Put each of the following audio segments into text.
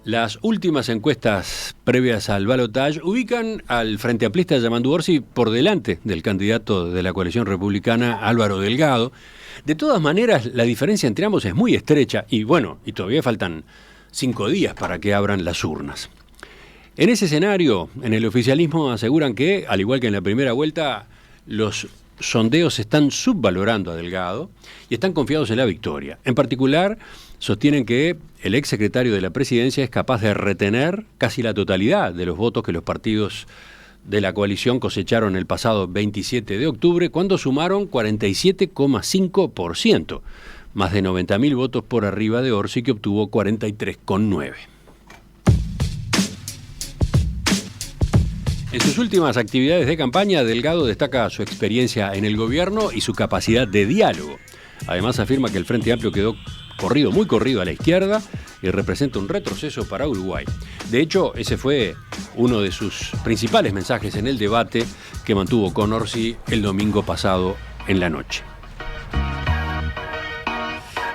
Las últimas encuestas previas al balotaje ubican al frente amplista Yamandu Orsi por delante del candidato de la coalición republicana Álvaro Delgado. De todas maneras, la diferencia entre ambos es muy estrecha y todavía faltan 5 días para que abran las urnas. En ese escenario, en el oficialismo aseguran que, al igual que en la primera vuelta, los sondeos están subvalorando a Delgado y están confiados en la victoria. En particular, sostienen que el exsecretario de la Presidencia es capaz de retener casi la totalidad de los votos que los partidos de la coalición cosecharon el pasado 27 de octubre, cuando sumaron 47,5%, más de 90.000 votos por arriba de Orsi, que obtuvo 43,9%. En sus últimas actividades de campaña, Delgado destaca su experiencia en el gobierno y su capacidad de diálogo. Además, afirma que el Frente Amplio quedó muy corrido a la izquierda y representa un retroceso para Uruguay. De hecho, ese fue uno de sus principales mensajes en el debate que mantuvo con Orsi el domingo pasado en la noche.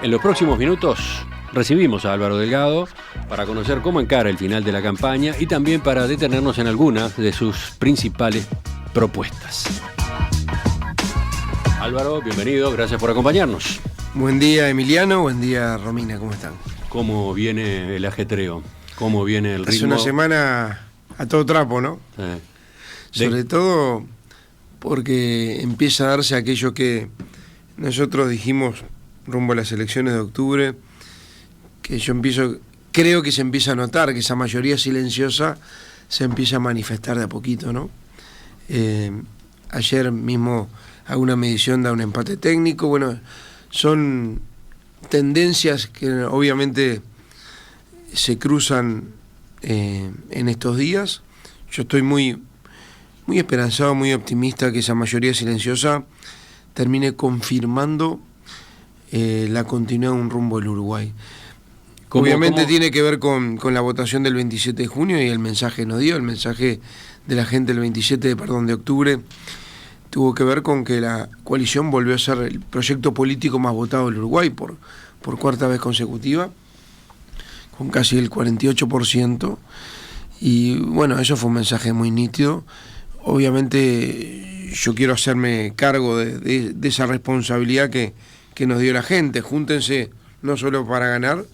En los próximos minutos recibimos a Álvaro Delgado para conocer cómo encara el final de la campaña y también para detenernos en algunas de sus principales propuestas. Álvaro, bienvenido, gracias por acompañarnos. Buen día, Emiliano, buen día, Romina, ¿cómo están? ¿Cómo viene el ajetreo? ¿Cómo viene el ritmo? Es una semana a todo trapo, ¿no? Sobre todo porque empieza a darse aquello que nosotros dijimos rumbo a las elecciones de octubre, que creo que se empieza a notar, que esa mayoría silenciosa se empieza a manifestar de a poquito, ¿no? Ayer mismo hago una medición, da un empate técnico. Bueno, son tendencias que obviamente se cruzan en estos días. Yo estoy muy esperanzado, muy optimista que esa mayoría silenciosa termine confirmando la continuidad de un rumbo del Uruguay. Obviamente tiene que ver con la votación del 27 de junio y el mensaje nos dio, el mensaje de la gente del 27 de octubre, tuvo que ver con que la coalición volvió a ser el proyecto político más votado del Uruguay por cuarta vez consecutiva, con casi el 48%, y bueno, eso fue un mensaje muy nítido. Obviamente yo quiero hacerme cargo de esa responsabilidad que nos dio la gente. Júntense no solo para ganar,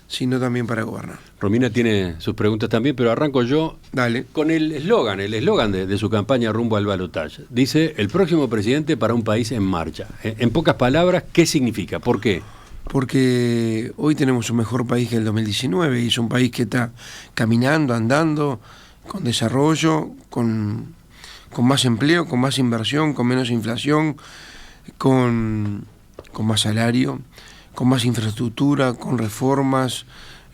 sino también para gobernar. Romina tiene sus preguntas también, pero arranco yo. Dale. Con el eslogan de su campaña rumbo al balotaje. Dice, el próximo presidente para un país en marcha. En pocas palabras, ¿qué significa? ¿Por qué? Porque hoy tenemos un mejor país que el 2019, y es un país que está caminando, andando, con desarrollo, con más empleo, con más inversión, con menos inflación, con más salario, con más infraestructura, con reformas.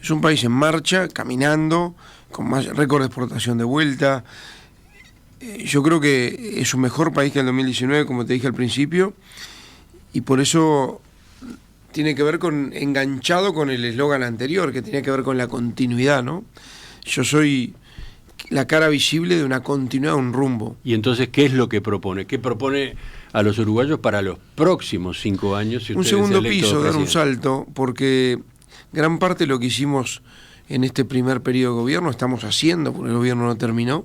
Es un país en marcha, caminando, con más récord de exportación de vuelta. Yo creo que es un mejor país que el 2019, como te dije al principio, y por eso tiene que ver enganchado con el eslogan anterior, que tenía que ver con la continuidad, ¿no? Yo soy la cara visible de una continuidad, un rumbo. Y entonces, ¿qué es lo que propone? ¿Qué propone a los uruguayos para los próximos 5 años? Un segundo piso, dar un salto, porque gran parte de lo que hicimos en este primer periodo de gobierno, estamos haciendo, porque el gobierno no terminó,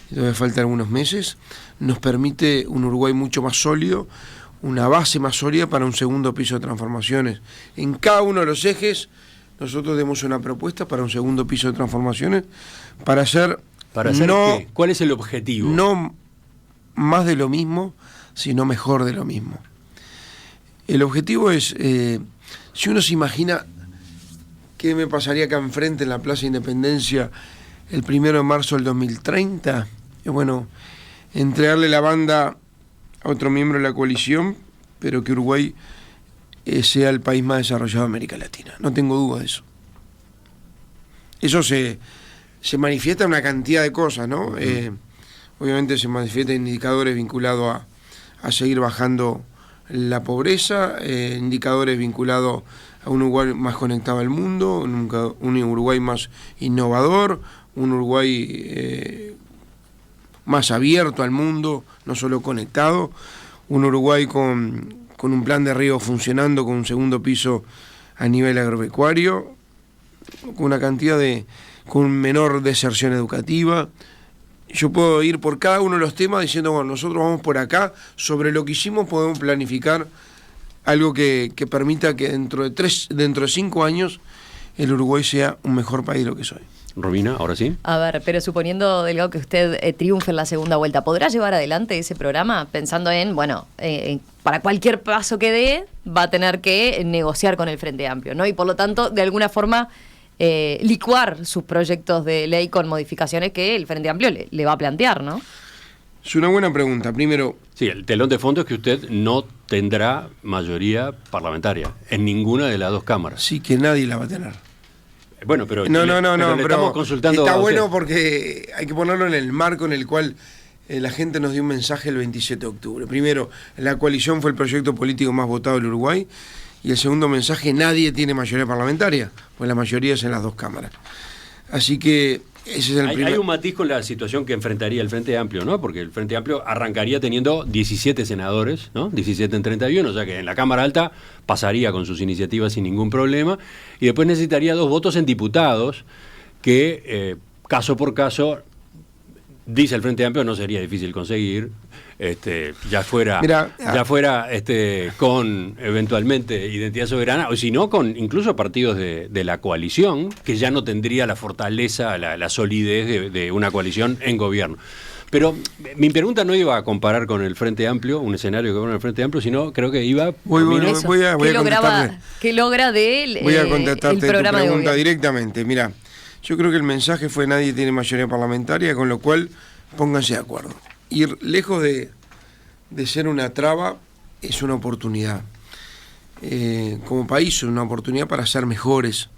todavía faltan algunos meses, nos permite un Uruguay mucho más sólido, una base más sólida para un segundo piso de transformaciones. En cada uno de los ejes, nosotros demos una propuesta para un segundo piso de transformaciones, ¿Para hacer qué? ¿Cuál es el objetivo? No más de lo mismo, sino mejor de lo mismo. El objetivo es, si uno se imagina qué me pasaría acá enfrente en la Plaza Independencia el 1 de marzo del 2030, bueno, entregarle la banda a otro miembro de la coalición, pero que Uruguay sea el país más desarrollado de América Latina. No tengo duda de eso. Eso se manifiesta en una cantidad de cosas, ¿no? Obviamente se manifiesta en indicadores vinculados a seguir bajando la pobreza, indicadores vinculados a un Uruguay más conectado al mundo, un Uruguay más innovador, un Uruguay más abierto al mundo, no solo conectado, un Uruguay con un plan de riego funcionando, con un segundo piso a nivel agropecuario, con una cantidad de con menor deserción educativa. Yo puedo ir por cada uno de los temas diciendo, bueno, nosotros vamos por acá, sobre lo que hicimos podemos planificar algo que permita que dentro de 5 años el Uruguay sea un mejor país de lo que soy. Romina, ahora sí. A ver, pero suponiendo, Delgado, que usted triunfe en la segunda vuelta, ¿podrá llevar adelante ese programa pensando en, bueno, para cualquier paso que dé, va a tener que negociar con el Frente Amplio, ¿no? Y por lo tanto, de alguna forma, licuar sus proyectos de ley con modificaciones que el Frente Amplio le va a plantear, ¿no? Es una buena pregunta. Primero... Sí, el telón de fondo es que usted no tendrá mayoría parlamentaria en ninguna de las dos cámaras. Sí, que nadie la va a tener. Bueno, pero no, le estamos consultando. Está bueno porque hay que ponerlo en el marco en el cual la gente nos dio un mensaje el 27 de octubre. Primero, la coalición fue el proyecto político más votado del Uruguay. Y el segundo mensaje, nadie tiene mayoría parlamentaria, pues la mayoría es en las dos cámaras. Así que ese es el primer... Hay un matiz con la situación que enfrentaría el Frente Amplio, ¿no? Porque el Frente Amplio arrancaría teniendo 17 senadores, ¿no? 17 en 31, o sea que en la Cámara Alta pasaría con sus iniciativas sin ningún problema, y después necesitaría 2 votos en diputados, que caso por caso, dice el Frente Amplio, no sería difícil conseguir, ya fuera con eventualmente Identidad Soberana, o si no, con incluso partidos de la coalición, que ya no tendría la fortaleza, la solidez de una coalición en gobierno. Pero mi pregunta no iba a comparar con el Frente Amplio, un escenario que con el Frente Amplio, sino creo que iba... Voy a contestarte. ¿Qué logra de él Voy a contestarte el programa tu pregunta de directamente. Mira, yo creo que el mensaje fue nadie tiene mayoría parlamentaria, con lo cual pónganse de acuerdo. Ir lejos de ser una traba es una oportunidad. Como país es una oportunidad para ser mejores,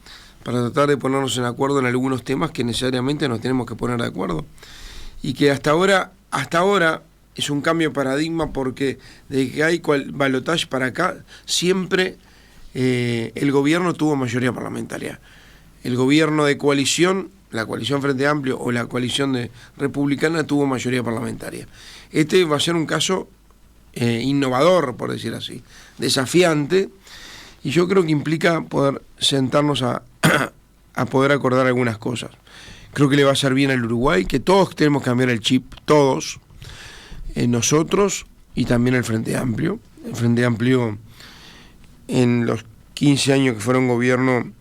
para tratar de ponernos en acuerdo en algunos temas que necesariamente nos tenemos que poner de acuerdo. Y que hasta ahora es un cambio de paradigma, porque desde que hay balotaje para acá, siempre el gobierno tuvo mayoría parlamentaria. El gobierno de coalición, la coalición Frente Amplio o la coalición republicana tuvo mayoría parlamentaria. Este va a ser un caso innovador, por decir así, desafiante, y yo creo que implica poder sentarnos a poder acordar algunas cosas. Creo que le va a hacer bien al Uruguay, que todos tenemos que cambiar el chip, todos, nosotros y también el Frente Amplio. El Frente Amplio, en los 15 años que fueron gobierno,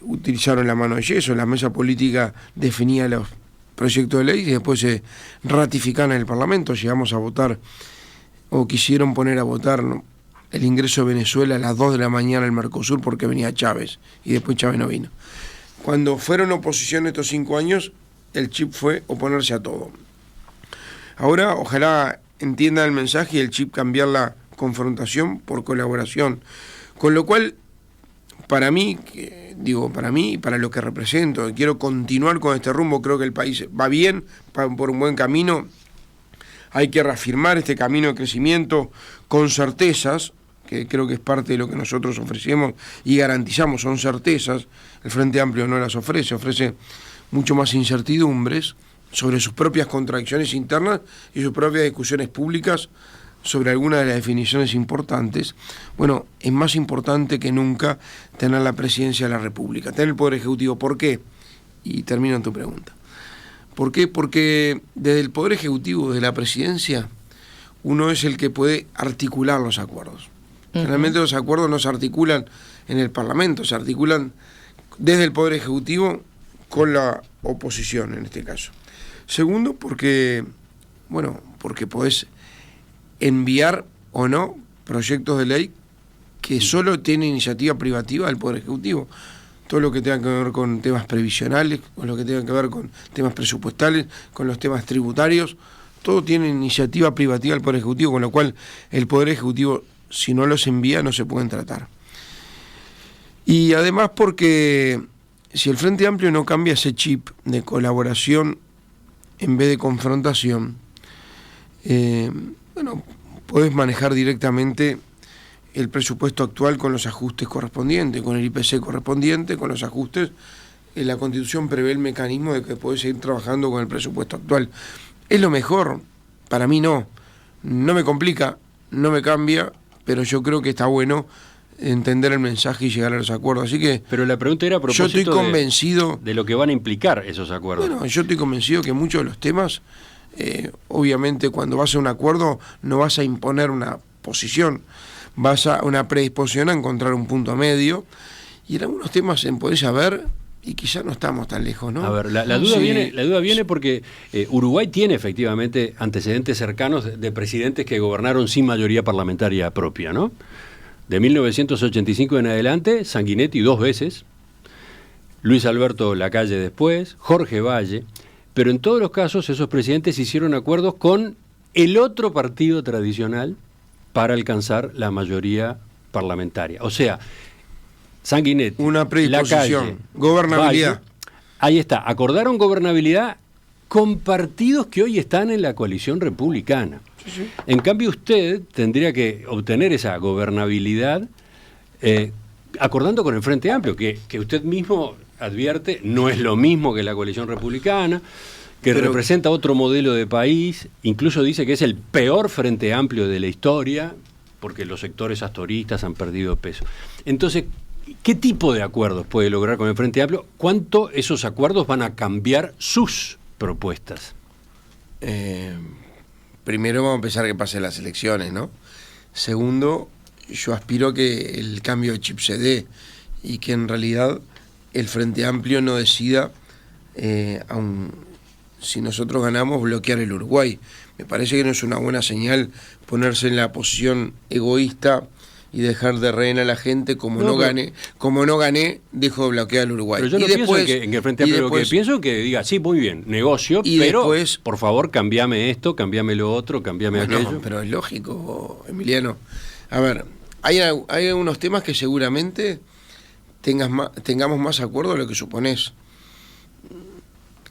utilizaron la mano de yeso, la mesa política definía los proyectos de ley y después se ratificaban en el Parlamento. Llegamos a votar, o quisieron poner a votar, ¿no?, el ingreso de Venezuela a las 2 de la mañana al Mercosur porque venía Chávez, y después Chávez no vino. Cuando fueron oposición estos 5 años, el chip fue oponerse a todo. Ahora, ojalá entiendan el mensaje y el chip cambiar la confrontación por colaboración. Con lo cual, para mí y para lo que represento, quiero continuar con este rumbo, creo que el país va bien, va por un buen camino. Hay que reafirmar este camino de crecimiento con certezas, que creo que es parte de lo que nosotros ofrecemos y garantizamos, son certezas. El Frente Amplio no las ofrece mucho más incertidumbres sobre sus propias contradicciones internas y sus propias discusiones públicas sobre algunas de las definiciones importantes. Bueno, es más importante que nunca tener la presidencia de la República, tener el Poder Ejecutivo. ¿Por qué? Y termino en tu pregunta. ¿Por qué? Porque desde el Poder Ejecutivo, desde la presidencia, uno es el que puede articular los acuerdos. Generalmente los acuerdos no se articulan en el Parlamento, se articulan desde el Poder Ejecutivo con la oposición, en este caso. Segundo, porque podés enviar o no proyectos de ley que solo tienen iniciativa privativa del Poder Ejecutivo. Todo lo que tenga que ver con temas previsionales, con lo que tenga que ver con temas presupuestales, con los temas tributarios, todo tiene iniciativa privativa del Poder Ejecutivo, con lo cual el Poder Ejecutivo, si no los envía, no se pueden tratar. Y además porque si el Frente Amplio no cambia ese chip de colaboración en vez de confrontación, podés manejar directamente el presupuesto actual con los ajustes correspondientes, con el IPC correspondiente, con los ajustes. La Constitución prevé el mecanismo de que podés seguir trabajando con el presupuesto actual. ¿Es lo mejor? Para mí no. No me complica, no me cambia, pero yo creo que está bueno entender el mensaje y llegar a los acuerdos. Así que pero la pregunta era a propósito yo estoy convencido de lo que van a implicar esos acuerdos. Bueno, yo estoy convencido que muchos de los temas, obviamente cuando vas a un acuerdo no vas a imponer una posición, vas a una predisposición a encontrar un punto medio, y en algunos temas en poder saber, y quizás no estamos tan lejos, ¿no? A ver, la duda viene porque Uruguay tiene efectivamente antecedentes cercanos de presidentes que gobernaron sin mayoría parlamentaria propia, ¿no? De 1985 en adelante, Sanguinetti 2 veces, Luis Alberto Lacalle después, Jorge Valle, pero en todos los casos esos presidentes hicieron acuerdos con el otro partido tradicional para alcanzar la mayoría parlamentaria. O sea, Sanguinetti, una predisposición, Lacalle, gobernabilidad. Valle, ahí está, acordaron gobernabilidad con partidos que hoy están en la coalición republicana. Sí. En cambio, usted tendría que obtener esa gobernabilidad acordando con el Frente Amplio, que usted mismo advierte no es lo mismo que la coalición republicana, que representa otro modelo de país, incluso dice que es el peor Frente Amplio de la historia, porque los sectores astoristas han perdido peso. Entonces, ¿qué tipo de acuerdos puede lograr con el Frente Amplio? ¿Cuánto esos acuerdos van a cambiar sus propuestas? Primero vamos a empezar que pasen las elecciones, ¿no? Segundo, yo aspiro a que el cambio de chip se dé y que en realidad el Frente Amplio no decida, si nosotros ganamos, bloquear el Uruguay. Me parece que no es una buena señal ponerse en la posición egoísta y dejar de rehén a la gente. Como no gané, dejo de bloquear el Uruguay. Pero yo no pienso en que el Frente Amplio, lo que pienso que diga, sí, muy bien, negocio, pero después, por favor, cambiame esto, cambiame lo otro, cambiame aquello. No, pero es lógico, Emiliano. A ver, hay algunos temas que seguramente tengamos más acuerdo de lo que suponés.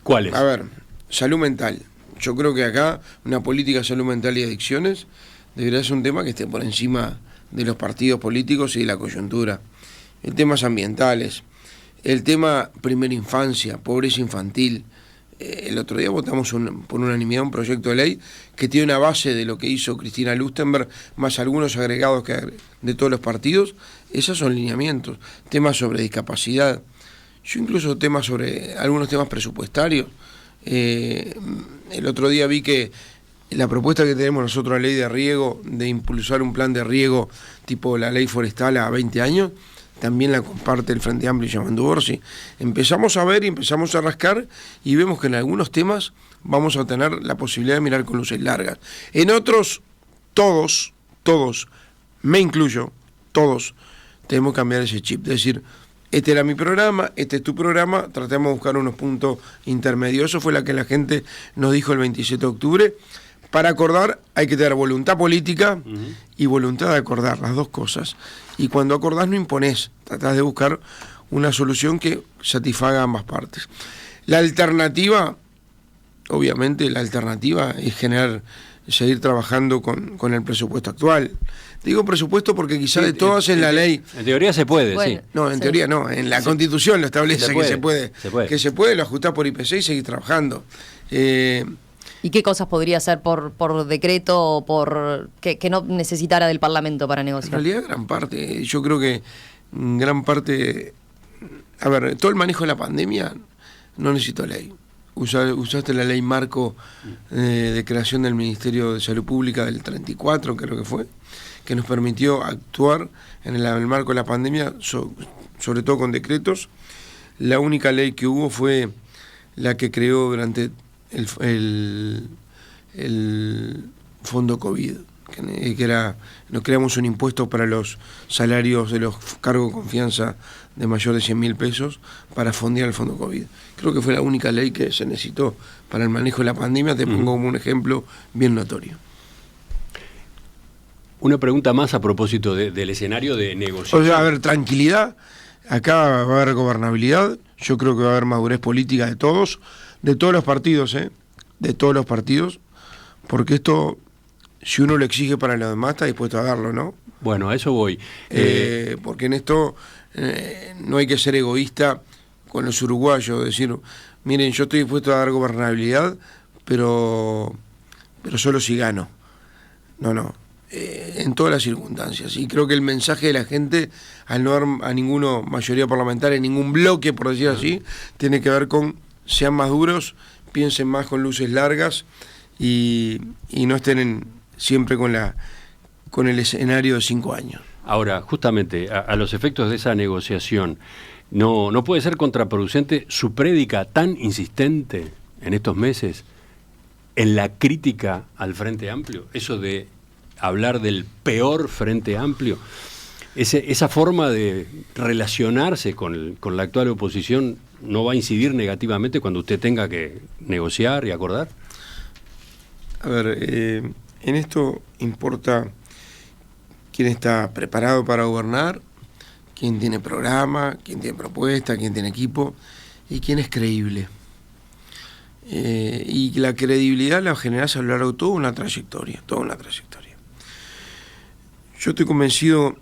¿Cuáles? A ver, salud mental. Yo creo que acá una política de salud mental y adicciones debería ser un tema que esté por encima de los partidos políticos y de la coyuntura. El temas ambientales, el tema primera infancia, pobreza infantil. El otro día votamos por unanimidad un proyecto de ley que tiene una base de lo que hizo Cristina Lustenberg, más algunos agregados de todos los partidos. Esos son lineamientos. Temas sobre discapacidad. Yo incluso algunos temas presupuestarios. El otro día vi que la propuesta que tenemos nosotros, la ley de riego, de impulsar un plan de riego tipo la ley forestal a 20 años, también la comparte el Frente Amplio y Yamandu Orsi. Empezamos a ver y empezamos a rascar y vemos que en algunos temas vamos a tener la posibilidad de mirar con luces largas. En otros, todos, me incluyo, todos, tenemos que cambiar ese chip. Es decir, este era mi programa, este es tu programa, tratemos de buscar unos puntos intermedios. Eso fue lo que la gente nos dijo el 27 de octubre. Para acordar hay que tener voluntad política y voluntad de acordar, las dos cosas. Y cuando acordás no imponés, tratás de buscar una solución que satisfaga a ambas partes. La alternativa, obviamente la alternativa es seguir trabajando con el presupuesto actual. Digo presupuesto porque quizás de todas en la ley... En teoría se puede, bueno, sí. No, en teoría no, en la Constitución lo establece que se puede. Que se puede, lo ajustás por IPC y seguir trabajando. ¿Y qué cosas podría hacer por decreto o por que no necesitara del Parlamento para negociar? En realidad, yo creo que gran parte... A ver, todo el manejo de la pandemia no necesitó ley. Usaste la ley marco de creación del Ministerio de Salud Pública del 34, creo que fue, que nos permitió actuar en el marco de la pandemia, sobre todo con decretos. La única ley que hubo fue la que creó durante el fondo COVID, que era, nos creamos un impuesto para los salarios de los cargos de confianza de mayor de 100.000 pesos para fondear el fondo COVID. Creo que fue la única ley que se necesitó para el manejo de la pandemia. Te pongo como un ejemplo bien notorio. Una pregunta más a propósito del escenario de negociación. O sea, a ver, tranquilidad, acá va a haber gobernabilidad, yo creo que va a haber madurez política de todos los partidos, de todos los partidos, porque esto, si uno lo exige para los demás, está dispuesto a darlo, ¿no? Bueno, a eso voy. Porque en esto no hay que ser egoísta con los uruguayos, decir, miren, yo estoy dispuesto a dar gobernabilidad, pero solo si gano. No. en todas las circunstancias. Y creo que el mensaje de la gente, al no haber a ninguna mayoría parlamentaria, ningún bloque, por decir así, tiene que ver con sean más duros, piensen más con luces largas y no estén siempre con el escenario de 5 años. Ahora, justamente, a los efectos de esa negociación, ¿no puede ser contraproducente su prédica tan insistente en estos meses en la crítica al Frente Amplio? Eso de hablar del peor Frente Amplio, esa forma de relacionarse con la actual oposición, ¿no va a incidir negativamente cuando usted tenga que negociar y acordar? A ver, en esto importa quién está preparado para gobernar, quién tiene programa, quién tiene propuesta, quién tiene equipo y quién es creíble. Y la credibilidad la generás a lo largo de toda una trayectoria. Yo estoy convencido,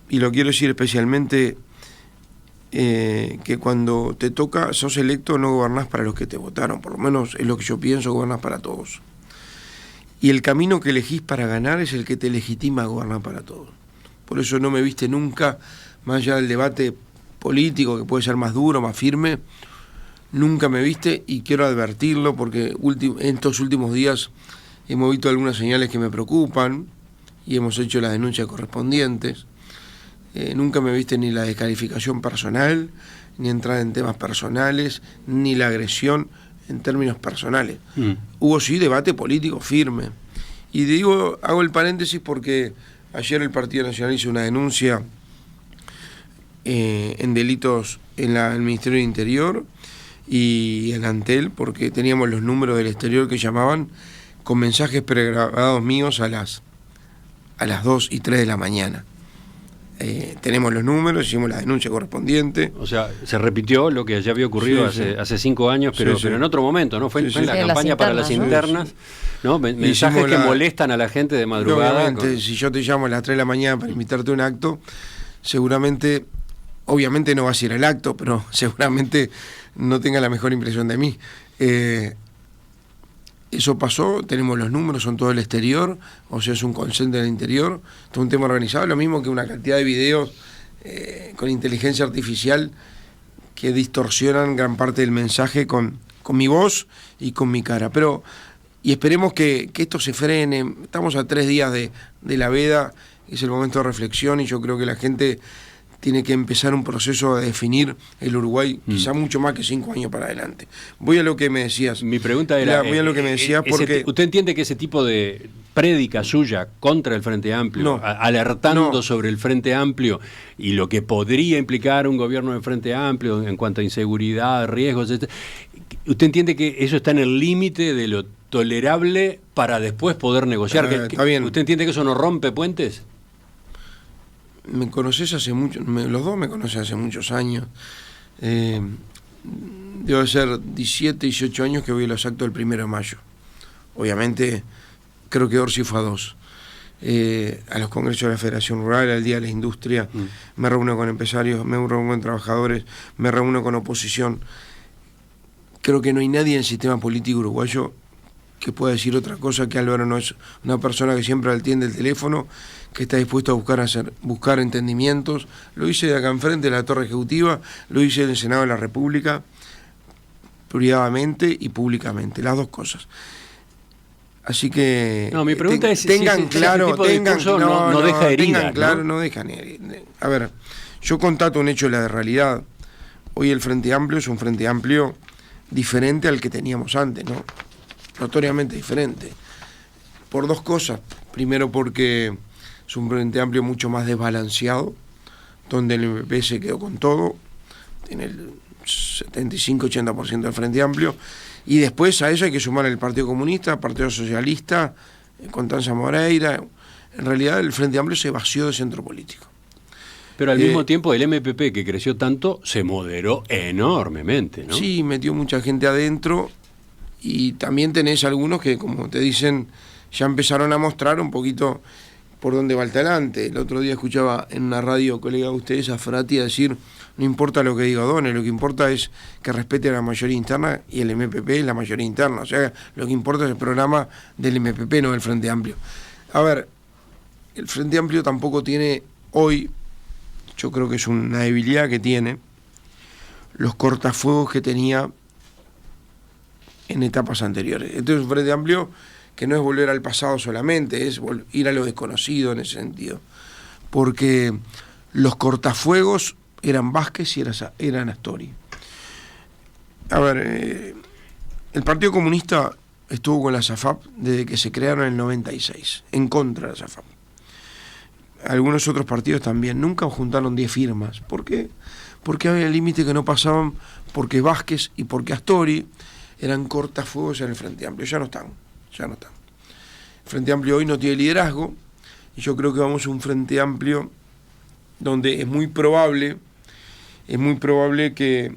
y lo quiero decir especialmente, que cuando te toca, sos electo, no gobernás para los que te votaron, por lo menos es lo que yo pienso, gobernás para todos. Y el camino que elegís para ganar es el que te legitima a gobernar para todos. Por eso no me viste nunca, más allá del debate político, que puede ser más duro, más firme, nunca me viste, y quiero advertirlo porque en estos últimos días hemos visto algunas señales que me preocupan y hemos hecho las denuncias correspondientes. Nunca me viste ni la descalificación personal, ni entrar en temas personales, ni la agresión en términos personales. Hubo sí debate político firme. Y digo, hago el paréntesis porque ayer el Partido Nacional hizo una denuncia en delitos en el Ministerio del Interior y en Antel, porque teníamos los números del exterior que llamaban con mensajes pregrabados míos a las 2 y 3 de la mañana. Tenemos los números, hicimos la denuncia correspondiente. O sea, se repitió lo que ya había ocurrido hace 5 años, pero en otro momento, ¿no? Fue en la campaña para las internas, ¿no? Mensajes que molestan a la gente de madrugada. Obviamente, si yo te llamo a las 3 de la mañana para invitarte a un acto, seguramente, obviamente no vas a ir al acto, pero seguramente no tenga la mejor impresión de mí. Eso pasó, tenemos los números, son todo el exterior, o sea, es un consent del interior, todo un tema organizado, lo mismo que una cantidad de videos con inteligencia artificial que distorsionan gran parte del mensaje con mi voz y con mi cara. Y esperemos que esto se frene. Estamos a 3 días de la veda, es el momento de reflexión, y yo creo que la gente tiene que empezar un proceso de definir el Uruguay, quizá mucho más que 5 años para adelante. Voy a lo que me decías. Mi pregunta era... Voy a lo que me decías porque... ¿Usted entiende que ese tipo de prédica suya contra el Frente Amplio, alertando sobre el Frente Amplio y lo que podría implicar un gobierno del Frente Amplio en cuanto a inseguridad, riesgos, etc., ¿usted entiende que eso está en el límite de lo tolerable para después poder negociar? Está bien. ¿Usted entiende que eso no rompe puentes? Me conoces hace mucho, los dos me conocen hace muchos años. Debe ser 17, 18 años que voy a los actos del 1 de mayo. Obviamente, creo que Orsi fue a 2. A los congresos de la Federación Rural, al Día de la Industria, me reúno con empresarios, me reúno con trabajadores, me reúno con oposición. Creo que no hay nadie en el sistema político uruguayo que pueda decir otra cosa que Álvaro no es una persona que siempre atiende el teléfono, que está dispuesto a buscar entendimientos. Lo hice de acá enfrente de la Torre Ejecutiva, lo hice en el Senado de la República, privadamente y públicamente, las dos cosas. Así que mi pregunta es tengan claro, no deja heridas, tengan claro, no dejan heridas. A ver, yo constato un hecho de la realidad. Hoy el Frente Amplio es un Frente Amplio diferente al que teníamos antes, ¿no? Notoriamente diferente. Por dos cosas. Primero porque es un Frente Amplio mucho más desbalanceado, donde el MPP se quedó con todo, tiene el 75-80% del Frente Amplio, y después a eso hay que sumar el Partido Comunista, el Partido Socialista, Constanza Moreira. En realidad el Frente Amplio se vació de centro político. Pero al mismo tiempo el MPP, que creció tanto, se moderó enormemente, ¿no? Sí, metió mucha gente adentro, y también tenés algunos que, como te dicen, ya empezaron a mostrar un poquito por dónde va el talante. El otro día escuchaba en una radio, colega de ustedes, a Frati decir: no importa lo que diga O'Donnell, lo que importa es que respete a la mayoría interna, y el MPP es la mayoría interna. O sea, lo que importa es el programa del MPP, no del Frente Amplio. A ver, el Frente Amplio tampoco tiene hoy, yo creo que es una debilidad que tiene, los cortafuegos que tenía en etapas anteriores. Entonces un Frente Amplio que no es volver al pasado solamente, es ir a lo desconocido en ese sentido. Porque los cortafuegos eran Vázquez y eran Astori. A ver, el Partido Comunista estuvo con la SAFAP desde que se crearon en el 96, en contra de la SAFAP. Algunos otros partidos también, nunca juntaron 10 firmas. ¿Por qué? Porque había el límite que no pasaban, porque Vázquez y porque Astori eran cortafuegos en el Frente Amplio. Ya no están. El Frente Amplio hoy no tiene liderazgo, y yo creo que vamos a un Frente Amplio donde es muy probable que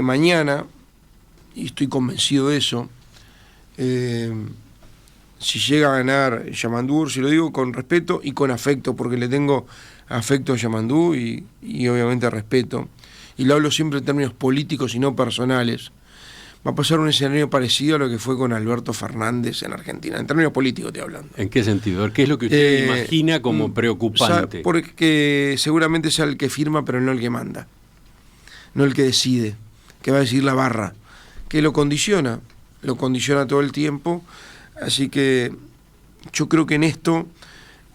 mañana, y estoy convencido de eso, si llega a ganar Yamandú, si lo digo con respeto y con afecto, porque le tengo afecto a Yamandú y obviamente respeto, y lo hablo siempre en términos políticos y no personales, va a pasar un escenario parecido a lo que fue con Alberto Fernández en Argentina, en términos políticos estoy hablando. ¿En qué sentido? ¿Qué es lo que usted imagina como preocupante? Porque seguramente sea el que firma, pero no el que manda, no el que decide, que va a decidir la barra, que lo condiciona todo el tiempo. Así que yo creo que en esto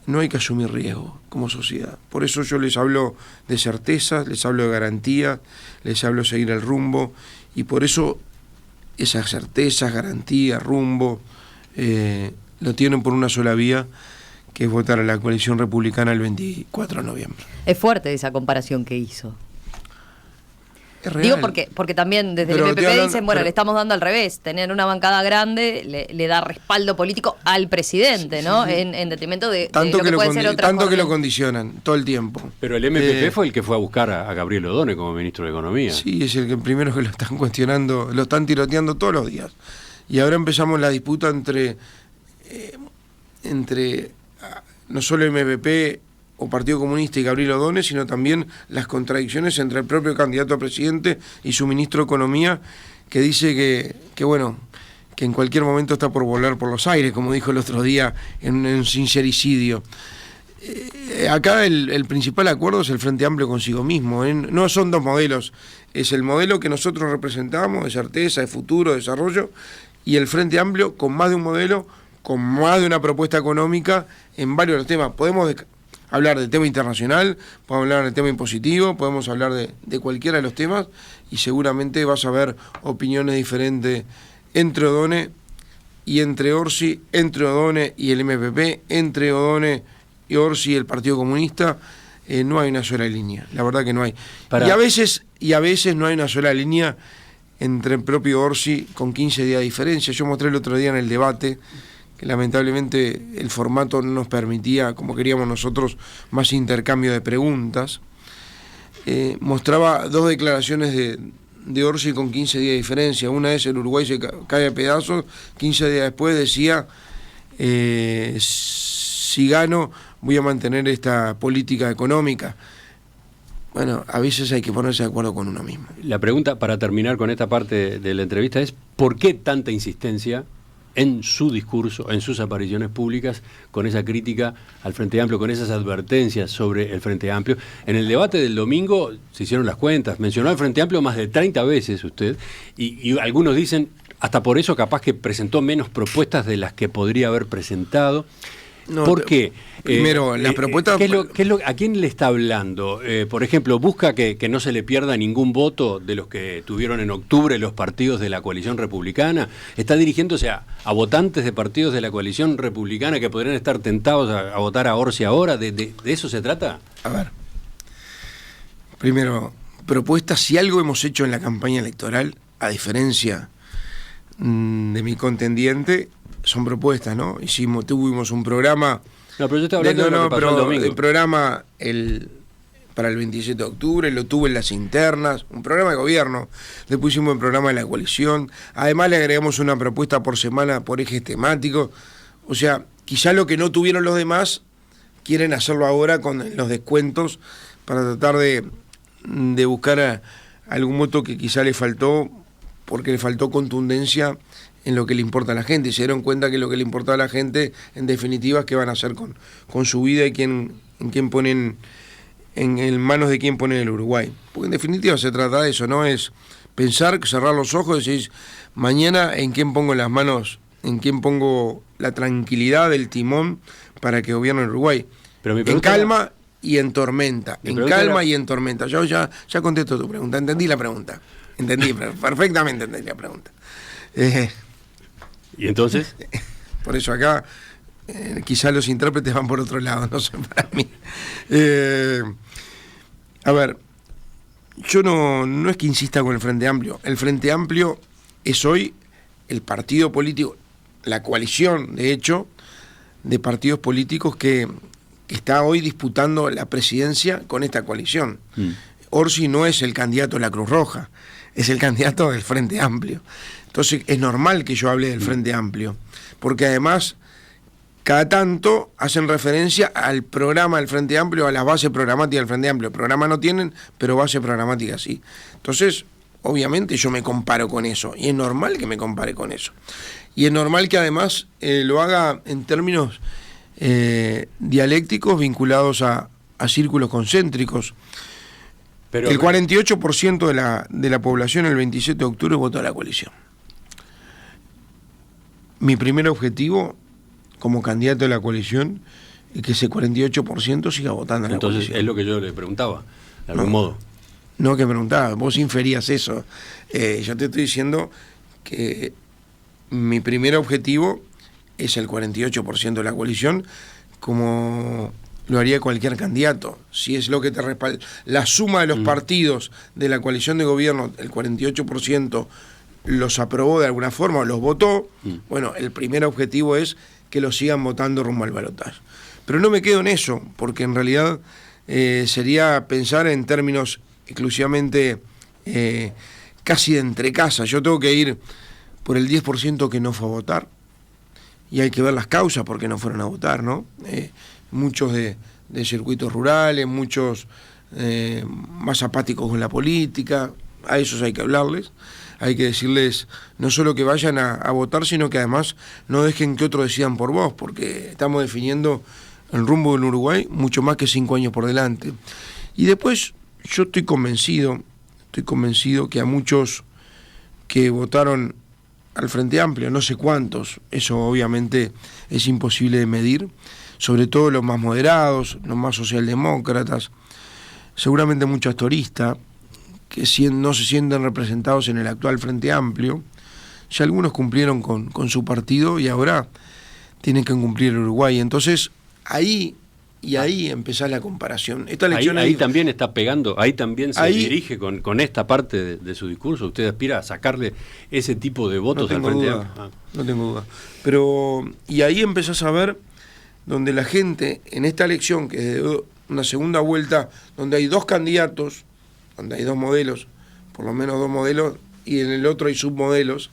no hay que asumir riesgo como sociedad. Por eso yo les hablo de certezas, les hablo de garantías, les hablo de seguir el rumbo, y por eso esas certezas, garantías, rumbo, lo tienen por una sola vía, que es votar a la coalición republicana el 24 de noviembre. Es fuerte esa comparación que hizo. Es real. Digo porque también desde el MPP dicen, bueno, le estamos dando al revés, tener una bancada grande le da respaldo político al presidente, ¿no? Sí. En detrimento de tanto lo que puede ser otra. Tanto que lo condicionan todo el tiempo. Pero el MPP fue el que fue a buscar a Gabriel Odone como ministro de Economía. Sí, es el que primero que lo están cuestionando, lo están tiroteando todos los días. Y ahora empezamos la disputa entre no solo el MPP o Partido Comunista y Gabriel Odone, sino también las contradicciones entre el propio candidato a presidente y su ministro de Economía, que dice que bueno, que en cualquier momento está por volar por los aires, como dijo el otro día en un sincericidio. Acá el principal acuerdo es el Frente Amplio consigo mismo, ¿eh? No son dos modelos, es el modelo que nosotros representamos, de certeza, de futuro, de desarrollo, y el Frente Amplio con más de un modelo, con más de una propuesta económica en varios de los temas. Podemos hablar del tema internacional, podemos hablar del tema impositivo, podemos hablar de cualquiera de los temas, y seguramente vas a ver opiniones diferentes entre Odone y entre Orsi, entre Odone y el MPP, entre Odone y Orsi y el Partido Comunista. No hay una sola línea, la verdad que no hay. Y a veces no hay una sola línea entre el propio Orsi con 15 días de diferencia. Yo mostré el otro día en el debate que lamentablemente el formato no nos permitía, como queríamos nosotros, más intercambio de preguntas. Mostraba dos declaraciones de Orsi con 15 días de diferencia. Una es el Uruguay se cae a pedazos, 15 días después decía, si gano voy a mantener esta política económica. Bueno, a veces hay que ponerse de acuerdo con uno mismo. La pregunta, para terminar con esta parte de la entrevista, es ¿por qué tanta insistencia en su discurso, en sus apariciones públicas, con esa crítica al Frente Amplio, con esas advertencias sobre el Frente Amplio? En el debate del domingo se hicieron las cuentas, mencionó al Frente Amplio más de 30 veces usted, y algunos dicen, hasta por eso capaz que presentó menos propuestas de las que podría haber presentado. No, ¿Por qué? Primero, las propuestas... ¿A quién le está hablando? Por ejemplo, ¿busca que no se le pierda ningún voto de los que tuvieron en octubre los partidos de la coalición republicana? ¿Está dirigiéndose a votantes de partidos de la coalición republicana que podrían estar tentados a votar a Orsi ahora? ¿De eso se trata? A ver, primero, propuestas, si algo hemos hecho en la campaña electoral, a diferencia de mi contendiente, son propuestas, ¿no? Tuvimos un programa... No, pero yo estoy hablando de lo que pasó el domingo. El programa para el 27 de octubre, lo tuve en las internas, un programa de gobierno, después hicimos el programa de la coalición, además le agregamos una propuesta por semana por ejes temáticos, o sea, quizá lo que no tuvieron los demás, quieren hacerlo ahora con los descuentos, para tratar de buscar algún voto que quizá le faltó, porque le faltó contundencia en lo que le importa a la gente, y se dieron cuenta que lo que le importaba a la gente, en definitiva, es qué van a hacer con su vida y en quién ponen, en manos de quién ponen el Uruguay. Porque en definitiva se trata de eso, no es pensar, cerrar los ojos y decir, mañana en quién pongo las manos, en quién pongo la tranquilidad del timón para que gobierne el Uruguay. Pero en calma y en tormenta. En calma y en tormenta. Yo ya contesto tu pregunta, entendí la pregunta. Perfectamente entendí la pregunta. ¿Y entonces? Por eso acá quizás los intérpretes van por otro lado, no sé, para mí. A ver, yo no es que insista con el Frente Amplio. El Frente Amplio es hoy el partido político, la coalición, de hecho, de partidos políticos que está hoy disputando la presidencia con esta coalición. Orsi no es el candidato de la Cruz Roja, es el candidato del Frente Amplio. Entonces es normal que yo hable del Frente Amplio, porque además cada tanto hacen referencia al programa del Frente Amplio, a la base programática del Frente Amplio. Programa no tienen, pero base programática sí. Entonces, obviamente yo me comparo con eso, y es normal que me compare con eso. Y es normal que además lo haga en términos dialécticos vinculados a círculos concéntricos. Pero el 48% de la población el 27 de octubre votó a la coalición. Mi primer objetivo como candidato de la coalición es que ese 48% siga votando a la coalición. Entonces es lo que yo le preguntaba, de algún modo. No, que preguntaba, vos inferías eso. Yo te estoy diciendo que mi primer objetivo es el 48% de la coalición, como lo haría cualquier candidato. Si es lo que te respalda, la suma de los partidos de la coalición de gobierno, el 48% los aprobó de alguna forma o los votó, bueno, el primer objetivo es que los sigan votando rumbo al balotaje. Pero no me quedo en eso, porque en realidad sería pensar en términos exclusivamente casi de entrecasa. Yo tengo que ir por el 10% que no fue a votar, y hay que ver las causas por qué no fueron a votar, ¿no? Muchos de circuitos rurales, muchos más apáticos con la política, a esos hay que hablarles, hay que decirles no solo que vayan a votar, sino que además no dejen que otros decidan por vos, porque estamos definiendo el rumbo del Uruguay mucho más que 5 años por delante. Y después yo estoy convencido que a muchos que votaron al Frente Amplio, no sé cuántos, eso obviamente es imposible de medir, sobre todo los más moderados, los más socialdemócratas, seguramente muchos turistas que no se sienten representados en el actual Frente Amplio. Ya algunos cumplieron con su partido y ahora tienen que cumplir el Uruguay. Entonces ahí empezá la comparación. Esta elección ahí también está pegando, ahí también se dirige con esta parte de su discurso. ¿Usted aspira a sacarle ese tipo de votos al Frente Amplio? No tengo duda. Pero, y ahí empezás a ver donde la gente, en esta elección, que es una segunda vuelta, donde hay 2 candidatos, donde hay 2 modelos, por lo menos 2 modelos, y en el otro hay submodelos,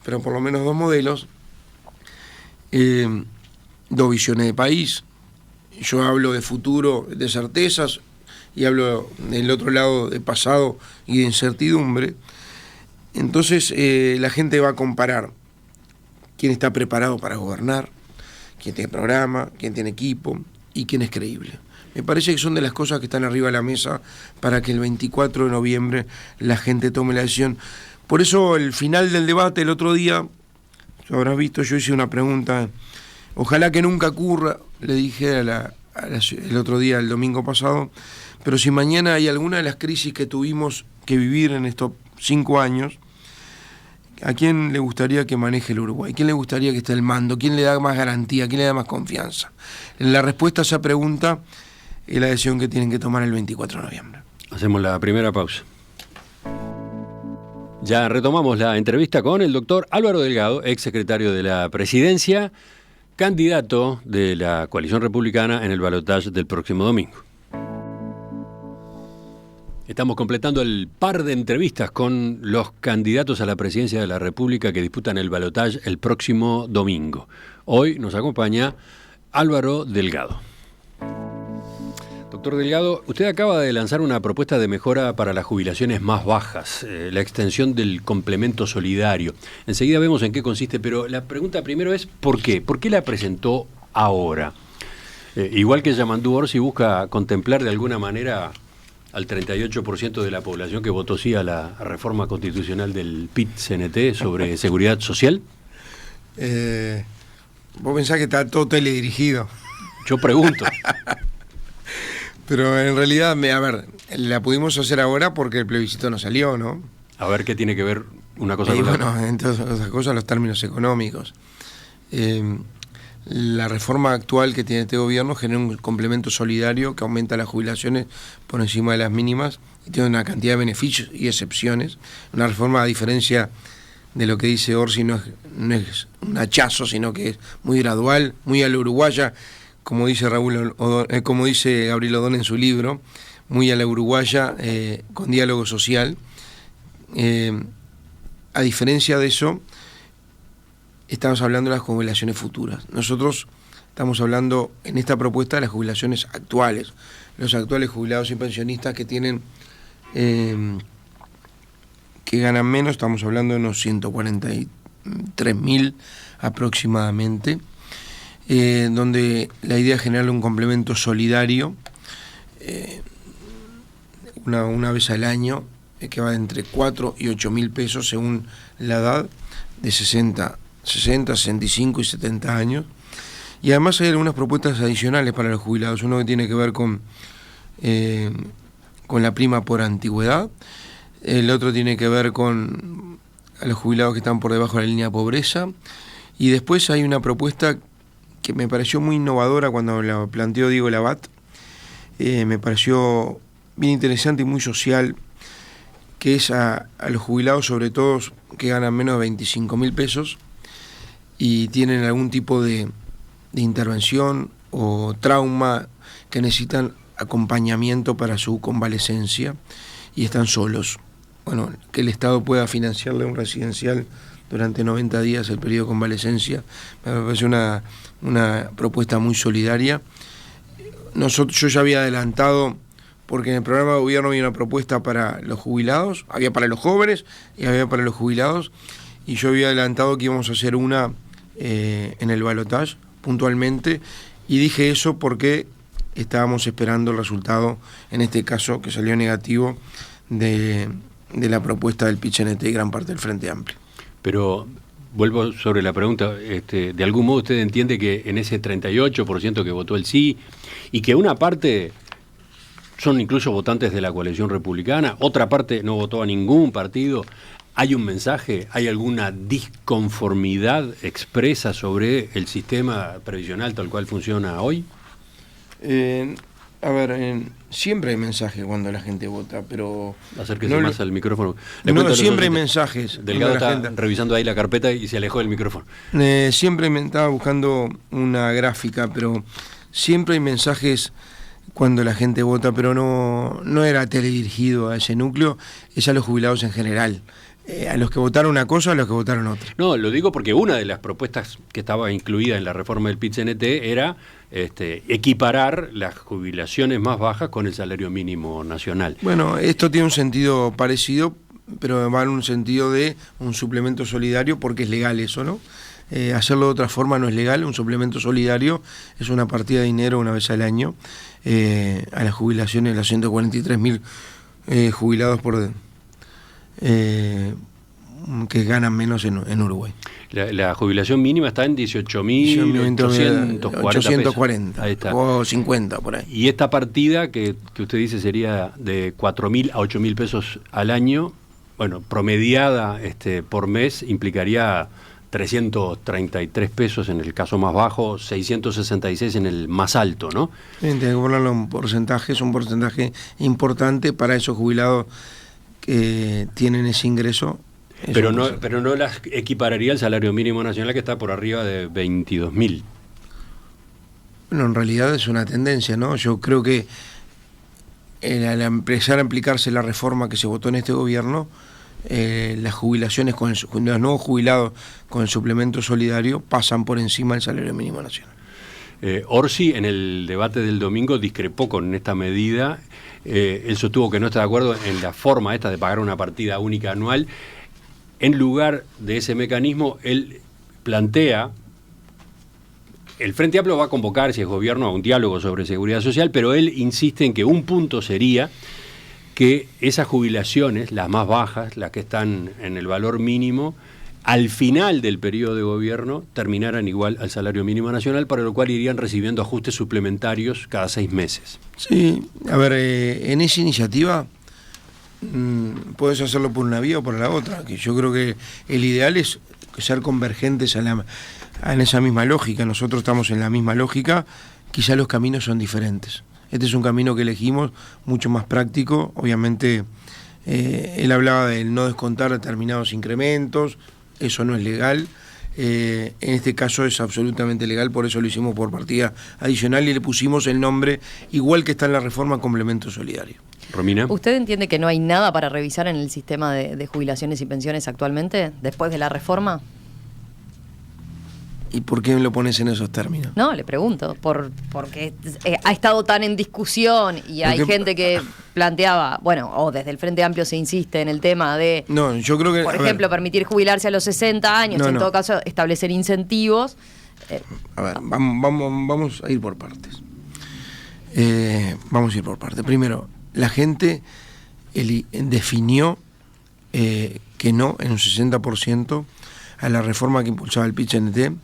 pero por lo menos 2 modelos, 2 visiones de país. Yo hablo de futuro, de certezas, y hablo del otro lado de pasado y de incertidumbre. Entonces la gente va a comparar quién está preparado para gobernar, quién tiene programa, quién tiene equipo y quién es creíble. Me parece que son de las cosas que están arriba de la mesa para que el 24 de noviembre la gente tome la decisión. Por eso el final del debate el otro día, habrás visto, yo hice una pregunta, ojalá que nunca ocurra, le dije el otro día, el domingo pasado, pero si mañana hay alguna de las crisis que tuvimos que vivir en estos 5 años, ¿a quién le gustaría que maneje el Uruguay? ¿Quién le gustaría que esté al mando? ¿Quién le da más garantía? ¿Quién le da más confianza? La respuesta a esa pregunta es la decisión que tienen que tomar el 24 de noviembre. Hacemos la primera pausa. Ya retomamos la entrevista con el doctor Álvaro Delgado, ex secretario de la Presidencia, candidato de la coalición republicana en el balotaje del próximo domingo. Estamos completando el par de entrevistas con los candidatos a la presidencia de la República que disputan el balotaje el próximo domingo. Hoy nos acompaña Álvaro Delgado. Doctor Doctor Delgado, usted acaba de lanzar una propuesta de mejora para las jubilaciones más bajas, la extensión del complemento solidario. Enseguida vemos en qué consiste, pero la pregunta primero es ¿por qué? ¿Por qué la presentó ahora? Igual que Yamandú Orsi busca contemplar de alguna manera al 38% de la población que votó sí a la reforma constitucional del PIT-CNT sobre seguridad social. Vos pensás que está todo teledirigido. Yo pregunto. Pero en realidad, a ver, la pudimos hacer ahora porque el plebiscito no salió, ¿no? A ver qué tiene que ver una cosa con la otra. Bueno, entre otras cosas, los términos económicos. La reforma actual que tiene este gobierno genera un complemento solidario que aumenta las jubilaciones por encima de las mínimas y tiene una cantidad de beneficios y excepciones. Una reforma, a diferencia de lo que dice Orsi, no es un hachazo, sino que es muy gradual, muy a la uruguaya, como dice como dice Gabriel Odón en su libro, muy a la uruguaya, con diálogo social. A diferencia de eso, estamos hablando de las jubilaciones futuras. Nosotros estamos hablando en esta propuesta de las jubilaciones actuales, los actuales jubilados y pensionistas que tienen que ganan menos, estamos hablando de unos 143.000 aproximadamente, donde la idea es generar un complemento solidario una vez al año, que va entre 4 y 8.000 pesos según la edad, de 60, 65 y 70 años. Y además hay algunas propuestas adicionales para los jubilados, uno que tiene que ver con la prima por antigüedad, el otro tiene que ver con a los jubilados que están por debajo de la línea de pobreza, y después hay una propuesta que me pareció muy innovadora cuando la planteó Diego Labat, me pareció bien interesante y muy social, que es a los jubilados, sobre todo que ganan menos de 25.000 pesos y tienen algún tipo de intervención o trauma que necesitan acompañamiento para su convalecencia y están solos. Bueno, que el Estado pueda financiarle un residencial durante 90 días el periodo de convalecencia, me parece una propuesta muy solidaria. Yo ya había adelantado, porque en el programa de gobierno había una propuesta para los jubilados, había para los jóvenes y había para los jubilados, y yo había adelantado que íbamos a hacer una en el balotaje puntualmente, y dije eso porque estábamos esperando el resultado, en este caso que salió negativo, de la propuesta del PIT-CNT y gran parte del Frente Amplio. Pero vuelvo sobre la pregunta, de algún modo usted entiende que en ese 38% que votó el sí, y que una parte son incluso votantes de la coalición republicana, otra parte no votó a ningún partido, ¿hay un mensaje, hay alguna disconformidad expresa sobre el sistema previsional tal cual funciona hoy? Siempre hay mensajes cuando la gente vota, pero... Acérquese más al micrófono. Siempre hay mensajes. Delgado está revisando ahí la carpeta y se alejó del micrófono. Siempre me estaba buscando una gráfica, pero siempre hay mensajes cuando la gente vota, pero no era teledirigido a ese núcleo, es a los jubilados en general. A los que votaron una cosa, a los que votaron otra. No, lo digo porque una de las propuestas que estaba incluida en la reforma del PIT-CNT era equiparar las jubilaciones más bajas con el salario mínimo nacional. Bueno, esto tiene un sentido parecido, pero va en un sentido de un suplemento solidario, porque es legal eso, ¿no? Hacerlo de otra forma no es legal. Un suplemento solidario es una partida de dinero una vez al año a las jubilaciones de los 143.000 jubilados que ganan menos en Uruguay. La jubilación mínima está en 18.840 Ahí está. O 50 por ahí. Y esta partida que usted dice sería de 4.000 a 8.000 pesos al año, bueno, promediada por mes, implicaría 333 pesos en el caso más bajo, 666 en el más alto, ¿no? Tiene que ponerlo en porcentaje, es un porcentaje importante para esos jubilados que tienen ese ingreso. Pero no las equipararía al salario mínimo nacional, que está por arriba de 22.000. Bueno, en realidad es una tendencia, ¿no? Yo creo que al empezar a aplicarse la reforma que se votó en este gobierno, las jubilaciones los nuevos jubilados con el suplemento solidario pasan por encima del salario mínimo nacional. Orsi en el debate del domingo discrepó con esta medida. Él sostuvo que no está de acuerdo en la forma esta de pagar una partida única anual. En lugar de ese mecanismo, él plantea, el Frente Amplio va a convocar, si es gobierno, a un diálogo sobre seguridad social, pero él insiste en que un punto sería que esas jubilaciones, las más bajas, las que están en el valor mínimo, al final del periodo de gobierno terminaran igual al salario mínimo nacional, para lo cual irían recibiendo ajustes suplementarios cada 6 meses. Sí, a ver, en esa iniciativa puedes hacerlo por una vía o por la otra, que yo creo que el ideal es ser convergentes en esa misma lógica. Nosotros estamos en la misma lógica, quizá los caminos son diferentes. Este es un camino que elegimos, mucho más práctico. Obviamente, él hablaba de no descontar determinados incrementos, eso no es legal. En este caso es absolutamente legal, por eso lo hicimos por partida adicional y le pusimos el nombre, igual que está en la reforma, complemento solidario. Romina. ¿Usted entiende que no hay nada para revisar en el sistema de jubilaciones y pensiones actualmente, después de la reforma? ¿Y por qué me lo pones en esos términos? No, le pregunto, porque ha estado tan en discusión y hay gente que planteaba, bueno, o desde el Frente Amplio se insiste en el tema de, no, yo creo que, por ejemplo, permitir jubilarse a los 60 años, en todo caso establecer incentivos. A ver, vamos a ir por partes. Vamos a ir por partes. Primero, la gente definió que no en un 60% a la reforma que impulsaba el PIT-CNT